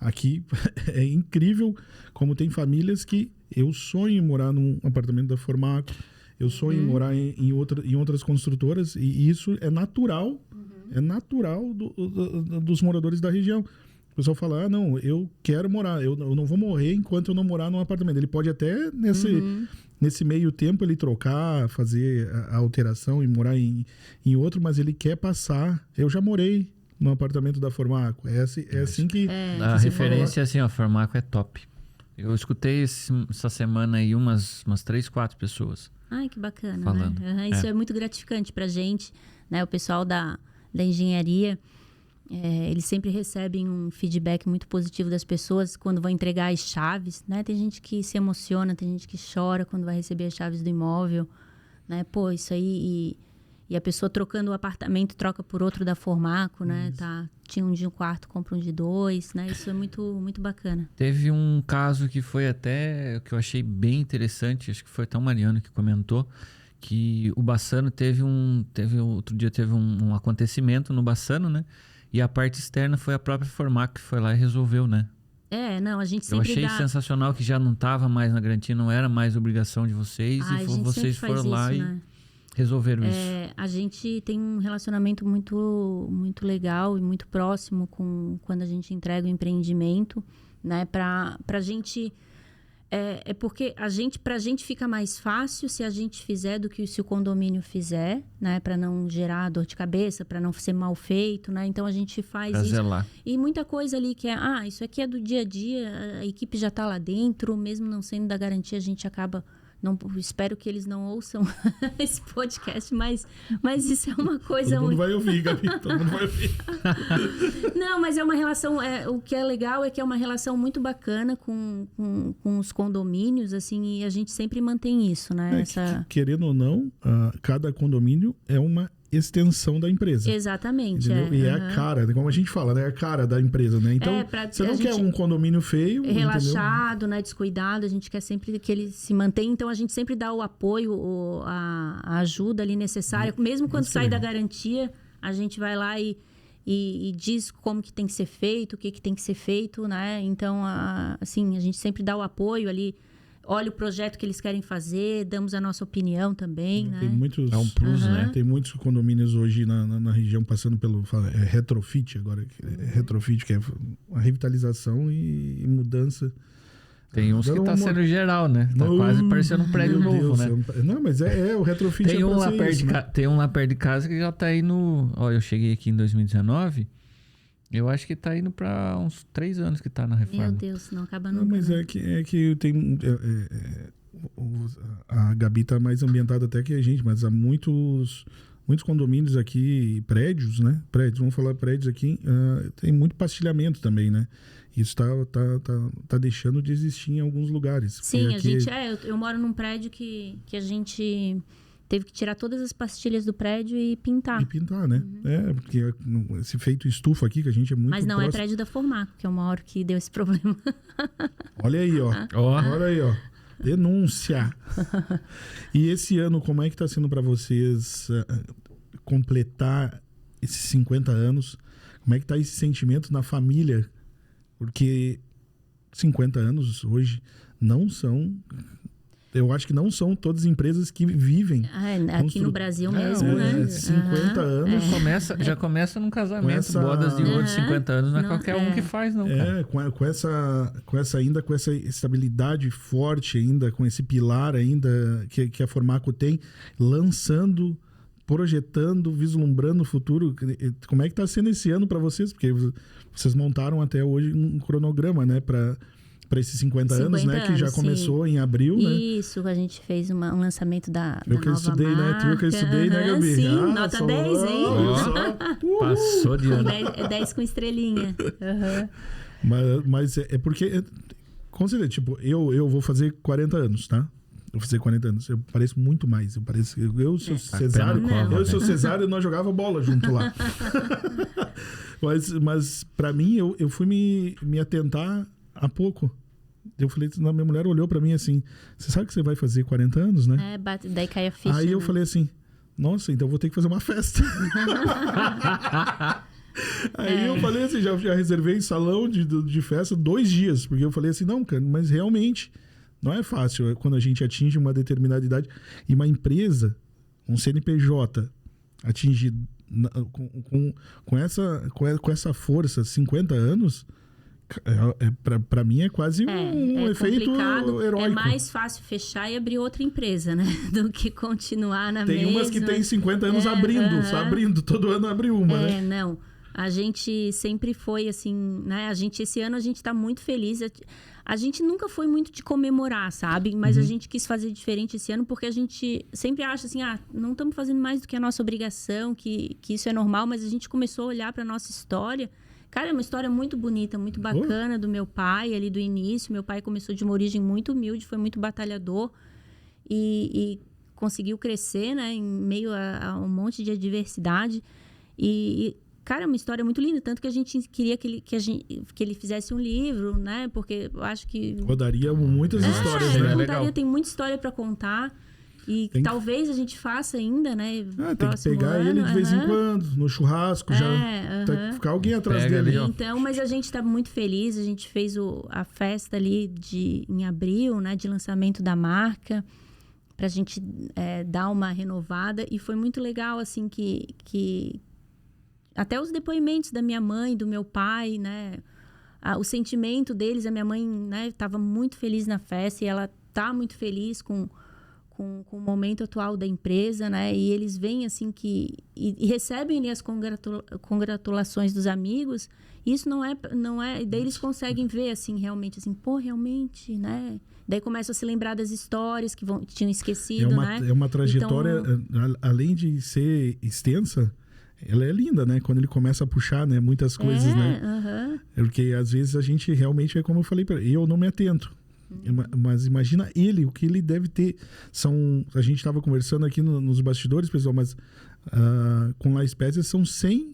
Aqui é incrível como tem famílias que eu sonho em morar num apartamento da Formaco, eu sonho em morar em outras construtoras, e isso é natural, é natural dos moradores da região. O pessoal fala, não, eu quero morar, eu não vou morrer enquanto eu não morar num apartamento. Ele pode até, nesse meio tempo, ele trocar, fazer a alteração e morar em outro, mas ele quer passar. Eu já morei no apartamento da Formaco. É assim que... A referência, assim, ó, Formaco é top. Eu escutei essa semana aí umas 3, 4 pessoas. Ai, que bacana, falando. né? Isso é muito gratificante pra gente, né? O pessoal da engenharia, eles sempre recebem um feedback muito positivo das pessoas quando vão entregar as chaves, né? Tem gente que se emociona, tem gente que chora quando vai receber as chaves do imóvel, né? Pô, isso aí... E a pessoa trocando o apartamento, troca por outro da Formaco, né? Tinha um de um quarto, compra um de 2, né? Isso é muito, muito bacana. Um um caso que foi até, que eu achei bem interessante, acho que foi até o Mariano que comentou, que o Bassano outro dia teve um acontecimento no Bassano, né? E a parte externa foi a própria Formaco que foi lá e resolveu, né? A gente Eu sempre achei sensacional que já não estava mais na garantia, não era mais obrigação de vocês, a e gente vocês sempre faz foram lá isso, e né? resolveram isso. A gente tem um relacionamento muito, muito legal e muito próximo quando a gente entrega o empreendimento, né? Pra gente... porque pra gente fica mais fácil se a gente fizer do que se o condomínio fizer, né? Pra não gerar dor de cabeça, pra não ser mal feito, né? Então a gente faz Pra isso. zelar. E muita coisa ali que isso aqui é do dia a dia, a equipe já tá lá dentro, mesmo não sendo da garantia, a gente acaba... espero que eles não ouçam esse podcast, mas isso é uma coisa... Todo mundo vai ouvir, Gabi. Todo mundo vai ouvir. Não, mas é uma relação... o que é legal é que é uma relação muito bacana com os condomínios, assim, e a gente sempre mantém isso, né? Querendo ou não, cada condomínio é uma extensão da empresa. Exatamente. Entendeu? E é a cara, como a gente fala, né? É a cara da empresa, né? Então, você não quer um condomínio feio, relaxado, entendeu? né? Descuidado, a gente quer sempre que ele se mantenha. Então, a gente sempre dá o apoio, a ajuda ali necessária. Mesmo quando sai da garantia, a gente vai lá e diz como que tem que ser feito, o que tem que ser feito, né? Então, assim, a gente sempre dá o apoio ali, olha o projeto que eles querem fazer, damos a nossa opinião também, né? Tem muitos, é um plus, né? Tem muitos condomínios hoje na região passando pelo retrofit agora. Retrofit, que é a revitalização e mudança. Tem uns que tá sendo geral, né? Tá quase parecendo um prédio novo, né? Não, mas o retrofit tem um lá perto né? Tem um lá perto de casa que já tá indo... Ó, eu cheguei aqui em 2019... Eu acho que tá indo pra uns 3 anos que tá na reforma. Meu Deus, não acaba nunca. Não, mas né? é que tem... a Gabi tá mais ambientada até que a gente, mas há muitos condomínios aqui, prédios, né? Prédios, vamos falar prédios aqui, tem muito pastilhamento também, né? Isso tá deixando de existir em alguns lugares. Sim, aqui... eu moro num prédio que a gente teve que tirar todas as pastilhas do prédio e pintar. E pintar, né? Porque esse feito estufa aqui, que a gente é muito Mas não próximo. é prédio da Formaco, que é uma hora que deu esse problema. Olha aí, ó. Olha aí, ó. Denúncia. E esse ano, como é que tá sendo para vocês completar esses 50 anos? Como é que tá esse sentimento na família? Porque 50 anos hoje não são... Eu acho que não são todas as empresas que vivem. Aqui no Brasil mesmo, né? 50 anos. Já começa num casamento, bodas de ouro de 50 anos, não é qualquer um que faz, não, cara. Com essa estabilidade forte ainda, com esse pilar ainda que a Formaco tem, lançando, projetando, vislumbrando o futuro. Como é que está sendo esse ano para vocês? Porque vocês montaram até hoje um cronograma, né, para esses 50 anos, né? Que já começou em abril, né? Isso, a gente fez um lançamento da eu que nova estudei, marca. né? Tu que eu estudei, né, Gabi? Sim, nota 10, hein? Passou de ano. 10 com estrelinha. Mas é porque... Com certeza, tipo, eu vou fazer 40 anos, tá? Eu vou fazer 40 anos. Eu pareço muito mais. Eu sou cesário. Eu sou cesário e nós jogava bola junto lá. mas pra mim, eu fui me atentar há pouco. Eu falei, minha mulher olhou pra mim assim, você sabe que você vai fazer 40 anos, né? Daí cai a ficha. Aí eu falei assim, nossa, então eu vou ter que fazer uma festa. Aí eu falei assim, já reservei salão de festa 2 dias, porque eu falei assim, não, cara, mas realmente não é fácil quando a gente atinge uma determinada idade e uma empresa, um CNPJ, atingir com essa força 50 anos... Pra mim é quase um efeito heróico. É mais fácil fechar e abrir outra empresa, né? Do que continuar na mesma. Tem umas que tem 50 anos abrindo. Todo ano abre uma, né? Não. A gente sempre foi assim, né? Esse ano a gente tá muito feliz. A gente nunca foi muito de comemorar, sabe? Mas a gente quis fazer diferente esse ano porque a gente sempre acha assim, não estamos fazendo mais do que a nossa obrigação, que isso é normal, mas a gente começou a olhar pra nossa história. Cara, é uma história muito bonita, muito bacana do meu pai, ali do início. Meu pai começou de uma origem muito humilde, foi muito batalhador e conseguiu crescer, né, em meio a um monte de adversidade. Cara, é uma história muito linda, tanto que a gente queria que ele fizesse um livro, né, porque eu acho que... Rodaria muitas histórias, né? Legal. Tem muita história para contar. E talvez a gente faça ainda, né? Tem que pegar ele de vez em quando, no churrasco, tem que ficar alguém atrás dele. Então, mas a gente tá muito feliz, a gente fez a festa ali em abril, né? De lançamento da marca, pra gente dar uma renovada. E foi muito legal, assim, que até os depoimentos da minha mãe, do meu pai, né? O sentimento deles, a minha mãe, né? Tava muito feliz na festa e ela tá muito feliz com o momento atual da empresa, né? E eles veem, assim, e recebem ali as congratulações dos amigos. Isso não é... Daí eles conseguem ver, assim, realmente, assim, realmente, né? Daí começam a se lembrar das histórias que tinham esquecido, né? É uma trajetória, então, além de ser extensa, ela é linda, né? Quando ele começa a puxar, né? Muitas coisas, né? Porque às vezes a gente realmente, como eu falei, eu não me atento. Mas imagina ele, o que ele deve ter. A gente estava conversando aqui nos bastidores, pessoal, mas com La Espécie são 100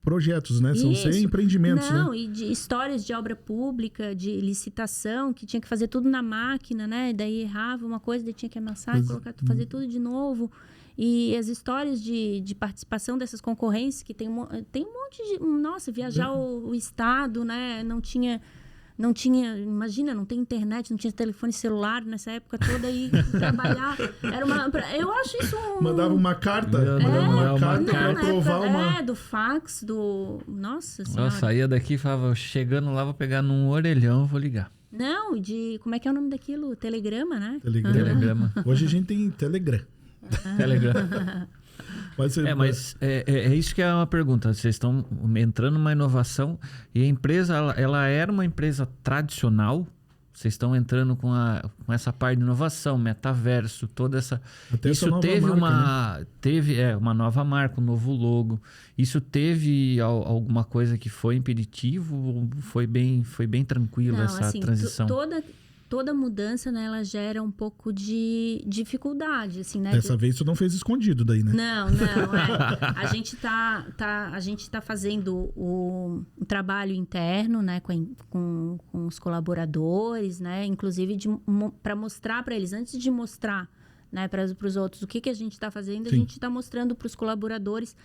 projetos, né? São 100 empreendimentos, né? E de histórias de obra pública, de licitação, que tinha que fazer tudo na máquina, né? Daí errava uma coisa, daí tinha que amassar e fazer tudo de novo. E as histórias de participação dessas concorrências, que tem um monte de... Nossa, viajar o estado, né? Não tinha, imagina, não tem internet, não tinha telefone celular nessa época toda aí trabalhar. Eu acho isso Mandava uma carta. Mandava uma carta para aprovar do fax, Nossa Senhora. Eu saía daqui e falava, chegando lá, vou pegar num orelhão, vou ligar. Não, como é que é o nome daquilo? Telegrama, né? Telegrama. Hoje a gente tem Telegram. Telegram. Mas é isso que é uma pergunta. Vocês estão entrando numa inovação e a empresa, ela era uma empresa tradicional. Vocês estão entrando com essa parte de inovação, metaverso, toda essa... Até isso essa teve nova marca, né? Teve uma nova marca, um novo logo. Isso teve alguma coisa que foi impeditivo ou foi bem tranquilo essa transição? toda mudança, né, ela gera um pouco de dificuldade, assim, né? Dessa vez tu não fez escondido daí, né? Não. A gente tá fazendo o trabalho interno, né, com os colaboradores, né, inclusive para mostrar para eles, antes de mostrar, né, para os outros o que a gente está fazendo, Sim. a gente está mostrando para os colaboradores.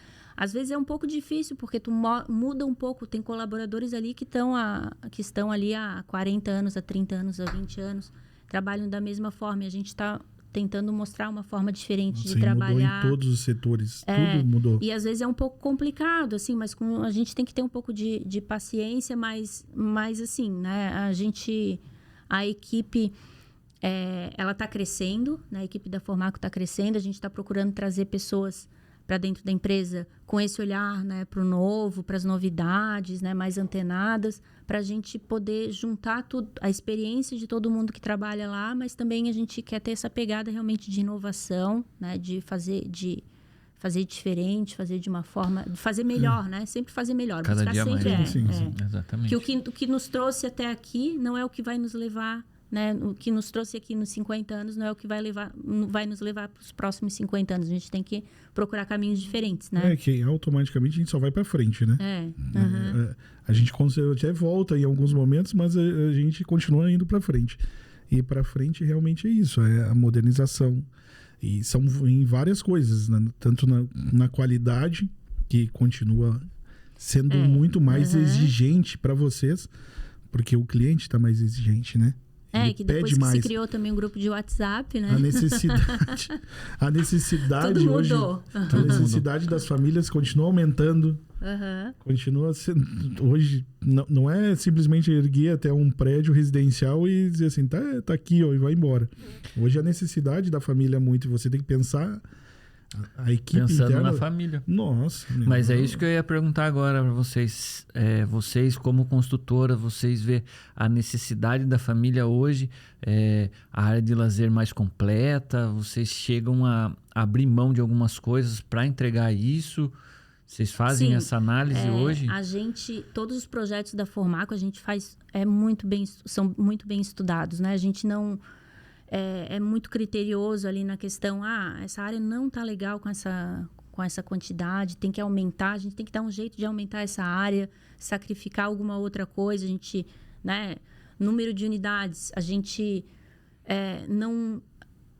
Às vezes é um pouco difícil, porque tu muda um pouco. Tem colaboradores ali que estão ali há 40 anos, há 30 anos, há 20 anos, trabalham da mesma forma. E a gente está tentando mostrar uma forma diferente de trabalhar. Mudou em todos os setores, tudo mudou. E às vezes é um pouco complicado, assim, mas a gente tem que ter um pouco de paciência, mas assim, né? A equipe, ela está crescendo, né? A equipe da Formaco está crescendo, a gente está procurando trazer pessoas para dentro da empresa com esse olhar, né, para o novo, para as novidades, né, mais antenadas, para a gente poder juntar tudo, a experiência de todo mundo que trabalha lá, mas também a gente quer ter essa pegada realmente de inovação, né, de fazer diferente, fazer de uma forma, de fazer melhor, né, sempre fazer melhor. Cada dia sempre mais. Sim. Exatamente. que o que nos trouxe até aqui não é o que vai nos levar, né? O que nos trouxe aqui nos 50 anos não é o que vai nos levar para os próximos 50 anos. A gente tem que procurar caminhos diferentes, né? Que automaticamente a gente só vai para frente, né? Uhum. A gente até volta em alguns momentos, mas a gente continua indo para frente. E para frente realmente é isso, é a modernização. E são em várias coisas, né? Tanto na qualidade, que continua sendo muito mais exigente para vocês, porque o cliente está mais exigente, né? Ele que depois pede que mais. se criou também um grupo de WhatsApp, né? A necessidade Tudo hoje, mudou. a necessidade das famílias continua aumentando. Uhum. Continua sendo, hoje não é simplesmente erguer até um prédio residencial e dizer assim, tá aqui, ó, e vai embora. Hoje a necessidade da família é muito, você tem que pensar a equipe Pensando interna. na família. Nossa. Mas é isso que eu ia perguntar agora para vocês. Vocês, como construtora, vocês vê a necessidade da família hoje, a área de lazer mais completa, vocês chegam a abrir mão de algumas coisas para entregar isso? Vocês fazem essa análise hoje? Todos os projetos da Formaco a gente faz, são muito bem estudados, né? A gente não... É muito criterioso ali na questão, essa área não está legal com essa quantidade, tem que aumentar, a gente tem que dar um jeito de aumentar essa área, sacrificar alguma outra coisa, a gente, né, número de unidades, a gente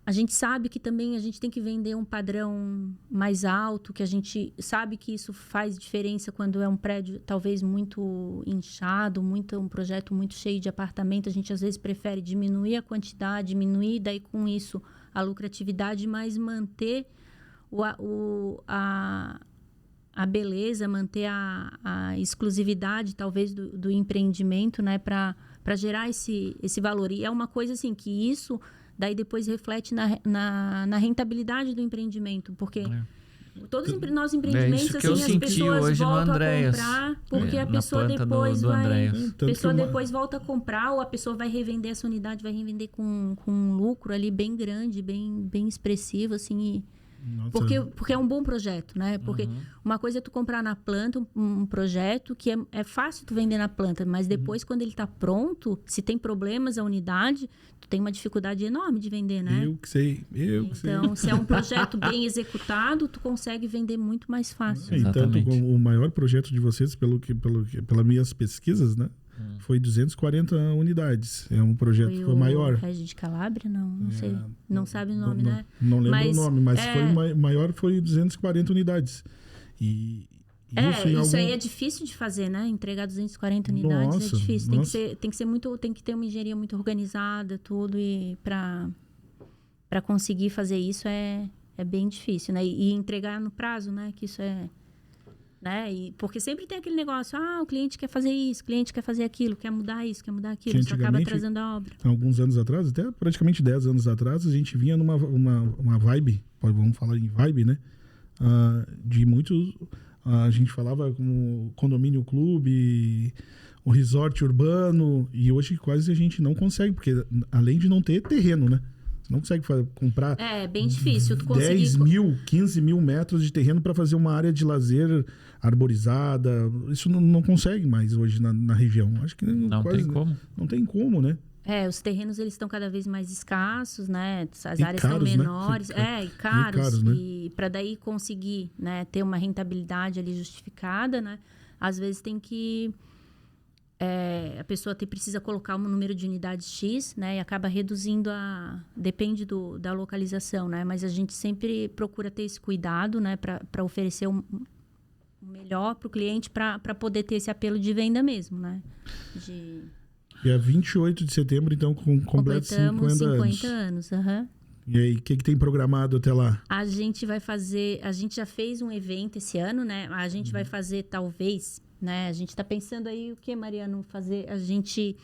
a gente sabe que também a gente tem que vender um padrão mais alto, que a gente sabe que isso faz diferença quando é um prédio talvez muito inchado, um projeto muito cheio de apartamento. A gente às vezes prefere diminuir a quantidade, diminuir daí com isso a lucratividade, mas manter a beleza, manter a exclusividade talvez do empreendimento, né, para gerar esse valor. E é uma coisa assim que isso... Daí depois reflete na rentabilidade do empreendimento, porque todos os nossos empreendimentos, isso que eu assim, as senti pessoas hoje no voltam Andréas. a comprar, porque a Na pessoa planta depois do Andréas. depois volta a comprar, ou a pessoa vai revender essa unidade, vai revender com um lucro ali bem grande, bem expressivo, assim, e Nossa. porque é um bom projeto, né? Porque uma coisa é tu comprar na planta um projeto que é fácil tu vender na planta, mas depois quando ele tá pronto, se tem problemas a unidade, tu tem uma dificuldade enorme de vender, né? Eu que sei. Então, se é um projeto bem executado, tu consegue vender muito mais fácil. Tanto o maior projeto de vocês, pelas minhas pesquisas, né? Foi 240 unidades. É um projeto que foi maior. Regi de Calabria? Não sei. Não sabe o nome, né? Não lembro o nome, mas foi maior, foi 240 unidades. Isso aí é difícil de fazer, né? Entregar 240 unidades é difícil. Tem que ter uma engenharia muito organizada, tudo, e para conseguir fazer isso é bem difícil, né? E entregar no prazo, né? Que isso é... Né? Porque sempre tem aquele negócio, o cliente quer fazer isso, o cliente quer fazer aquilo, quer mudar isso, quer mudar aquilo, isso acaba atrasando a obra. Alguns anos atrás, até praticamente 10 anos atrás, a gente vinha numa uma vibe, vamos falar em vibe, né? De muitos, a gente falava como condomínio clube, o resort urbano, e hoje quase a gente não consegue, porque além de não ter terreno, né? Não consegue comprar bem difícil. 10 mil, 15 mil metros de terreno para fazer uma área de lazer arborizada. Isso não consegue mais hoje na região. Acho que não tem como. Não tem como, né? Os terrenos eles estão cada vez mais escassos, né? As E áreas caros, estão né? menores. E Caros. caros, né? E para daí conseguir, né, ter uma rentabilidade ali justificada, né? Às vezes tem que... a pessoa precisa colocar um número de unidades X, né? E acaba reduzindo depende da localização, né? Mas a gente sempre procura ter esse cuidado, né? Para oferecer o melhor para o cliente, para poder ter esse apelo de venda mesmo, né? Dia 28 de setembro, então, completa 50 Completamos 50 anos. anos. Aham. E aí, o que tem programado até lá? A gente já fez um evento esse ano, né? A gente vai fazer, talvez, né? A gente tá pensando aí o que, Mariano, fazer. A gente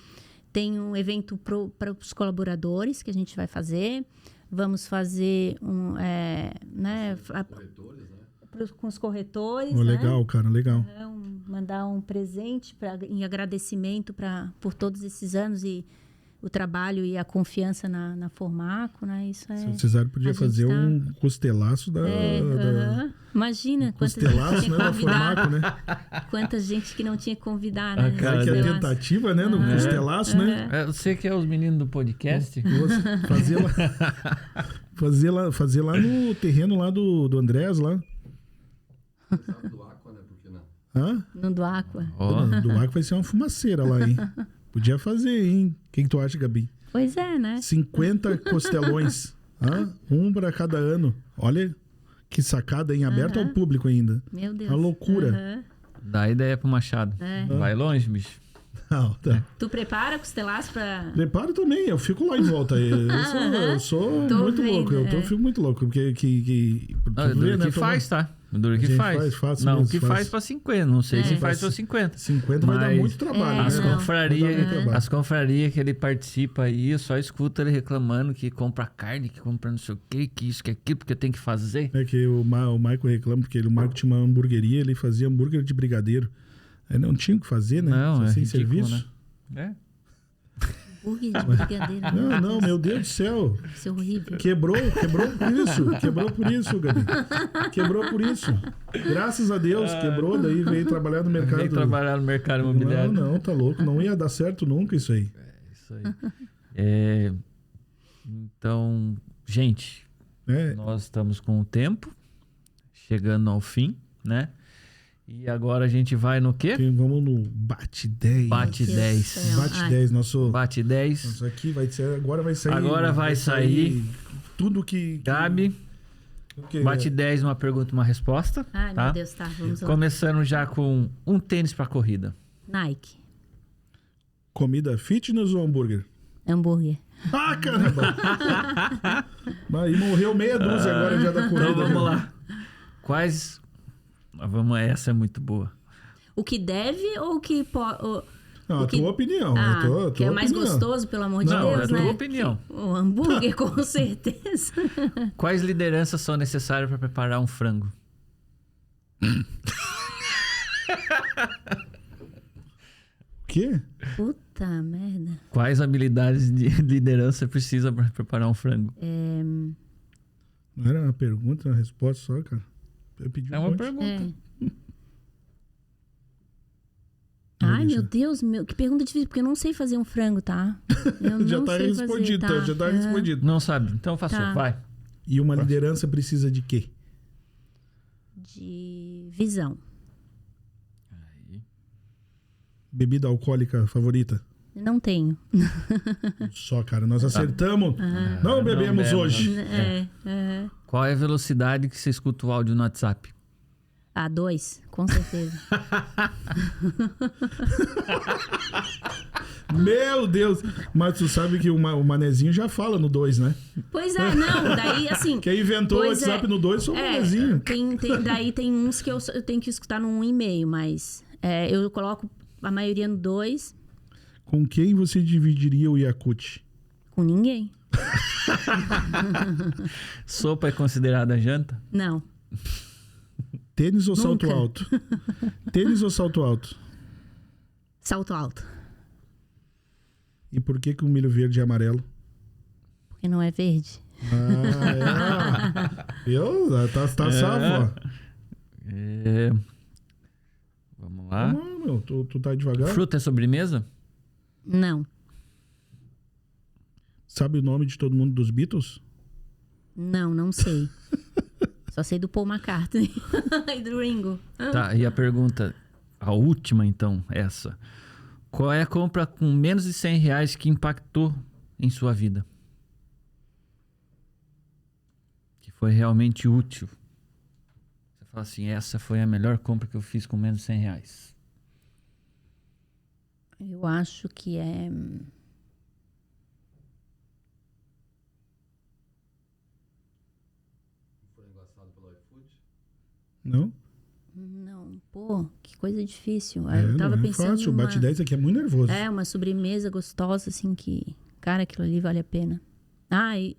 tem um evento para os colaboradores que a gente vai fazer. Vamos fazer né? Corretores, né? Com os corretores, Oh, né? legal, cara, legal. Mandar um presente em agradecimento por todos esses anos e o trabalho e a confiança na Formaco, né? Isso é... Seu Cesário podia a gente fazer tá- um costelaço da... Imagina quanta Costelaço, gente né? tinha Da convidado. Formaco, né? Quanta gente que não tinha convidado, né? cara, Aqui a Costelaço. tentativa, né? No costelaço, né? Eu sei que é os meninos do podcast. Fazer lá no terreno lá do Andrés, lá. Sabe do Aqua, né? Por que não? Hã? No do Aqua. Ó, Do Aqua vai ser uma fumaceira lá, hein? Podia fazer, hein? O que tu acha, Gabi? Pois é, né? 50 costelões. Hã? Um para cada ano. Olha que sacada, em aberto ao público ainda. Meu Deus. Uma loucura. Aham. dá ideia pro Machado. Vai longe, bicho. Não, tá. Tu prepara costelaço pra... Preparo também, eu fico lá em volta. Eu sou Tô muito vendo, louco, eu fico muito louco. Porque tu vê, Duro né, que faz, tá? Duro que gente faz. faço Não, mesmo, que faz pra 50. Não sei se faz pra 50. 50 vai dar Mas muito trabalho, As né? não. confrarias Vai dar muito trabalho. as confrarias que ele participa aí, eu só escuto ele reclamando que compra carne, que compra não sei o quê, que isso, que aquilo, porque tem que fazer. É que o Michael reclama, porque o Michael tinha uma hamburgueria, ele fazia hambúrguer de brigadeiro. Aí não tinha o que fazer, né? Não, é sem ridículo, serviço. né? Hambúrguer de brigadeiro. Não, meu Deus do céu. Isso é horrível. Quebrou por isso, Gabi. Quebrou por isso. Graças a Deus, quebrou, daí veio trabalhar no mercado. Vem trabalhar no mercado imobiliário. Não, tá louco, não ia dar certo nunca isso aí. Isso aí. Então, gente, É, nós estamos com o tempo chegando ao fim, né? E agora a gente vai no quê? vamos no Bate 10. Bate Deus 10. do céu. Bate Ai. 10, nosso... Bate 10. Isso aqui vai ser... Agora vai sair... Agora vai sair tudo que... Gabi, que- bate 10, uma pergunta e uma resposta. Ai, tá? meu Deus, tá. Vamos lá. Começando já com um tênis pra corrida. Nike. Comida fitness ou hambúrguer? Hambúrguer. Ah, caramba! Aí morreu meia dúzia agora já da corrida. Então vamos lá. Quais... Essa é muito boa. O que deve ou o que pode... Não, a o que- tua opinião. que é mais gostoso, pelo amor de Não, Deus, é a né? tua opinião. O hambúrguer, com certeza. Quais lideranças são necessárias para preparar um frango? O quê? Puta merda. Quais habilidades de liderança precisa para preparar um frango? Não era uma pergunta, uma resposta só, cara. Eu pedi um É uma monte. pergunta. Ai, deixa. meu Deus, que pergunta difícil, porque eu não sei fazer um frango, tá? Eu Já não tá sei respondido, fazer, então, já tá respondido. Não sabe? Então faça, Tá. vai. E uma liderança precisa de quê? De visão. Bebida alcoólica favorita? Não tenho. Só, cara, nós acertamos. Não bebemos bebe, hoje. Qual é a velocidade que você escuta o áudio no WhatsApp? A 2, com certeza. Meu Deus! Mas tu sabe que o Manezinho já fala no 2, né? Pois é, não, daí assim... Quem inventou o Pois WhatsApp é. no 2 foi o Manezinho. Daí tem uns que eu tenho que escutar no 1,5, mas eu coloco a maioria no 2, Com quem você dividiria o Yakult? com ninguém. Sopa é considerada janta? Não. Tênis ou salto Nunca. alto? Tênis ou salto alto? Salto alto. E por que o milho verde é amarelo? Porque não é verde. Eu? Tá salvo, ó. Vamos lá. Não, meu, tu tá devagar? Fruta é sobremesa? Não. Sabe o nome de todo mundo dos Beatles? Não sei. Só sei do Paul McCartney e do Ringo. Tá, e a pergunta, a última então, essa. Qual é a compra com menos de R$100 que impactou em sua vida? Que foi realmente útil. Você fala assim, essa foi a melhor compra que eu fiz com menos de R$100. Eu acho que é... Foi engraçado pelo iFood? Não? Não, pô, que coisa difícil. É, Eu tava não é pensando fácil. O numa... Bate 10 aqui é muito nervoso. uma sobremesa gostosa, assim, que... Cara, aquilo ali vale a pena. Ah, e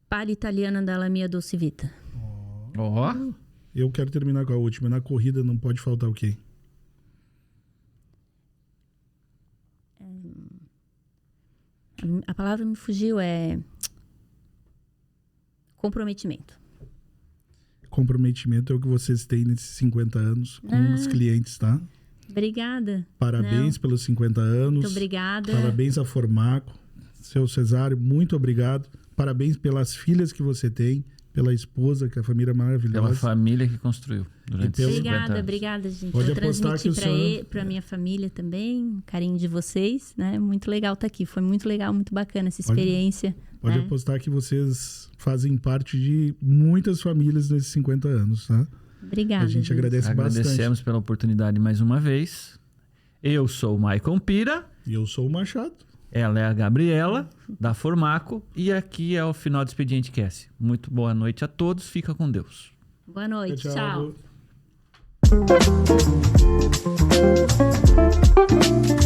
palha italiana da Lamia Dolce Vita. Ó, Eu quero terminar com a última. Na corrida não pode faltar o quê? A palavra me fugiu, comprometimento. Comprometimento é o que vocês têm nesses 50 anos com os clientes, tá? Obrigada. Parabéns pelos 50 anos. Muito obrigada. Parabéns a Formaco. Seu Cesário, muito obrigado. Parabéns pelas filhas que você tem, pela esposa, que é a família maravilhosa. pela família que construiu durante E 50 anos. Obrigada, gente. Pode Eu apostar que o senhor... para minha família também, um carinho de vocês, né? Muito legal estar aqui. Foi muito legal, muito bacana essa experiência. Pode né? apostar que vocês fazem parte de muitas famílias nesses 50 anos, tá? Obrigada. A gente agradece bastante. Agradecemos pela oportunidade mais uma vez. Eu sou o Maicon Pira. E eu sou o Machado. Ela é a Gabriela, da Formaco. E aqui é o final do Expediente Cast. Muito boa noite a todos. Fica com Deus. Boa noite. Tchau. Tchau.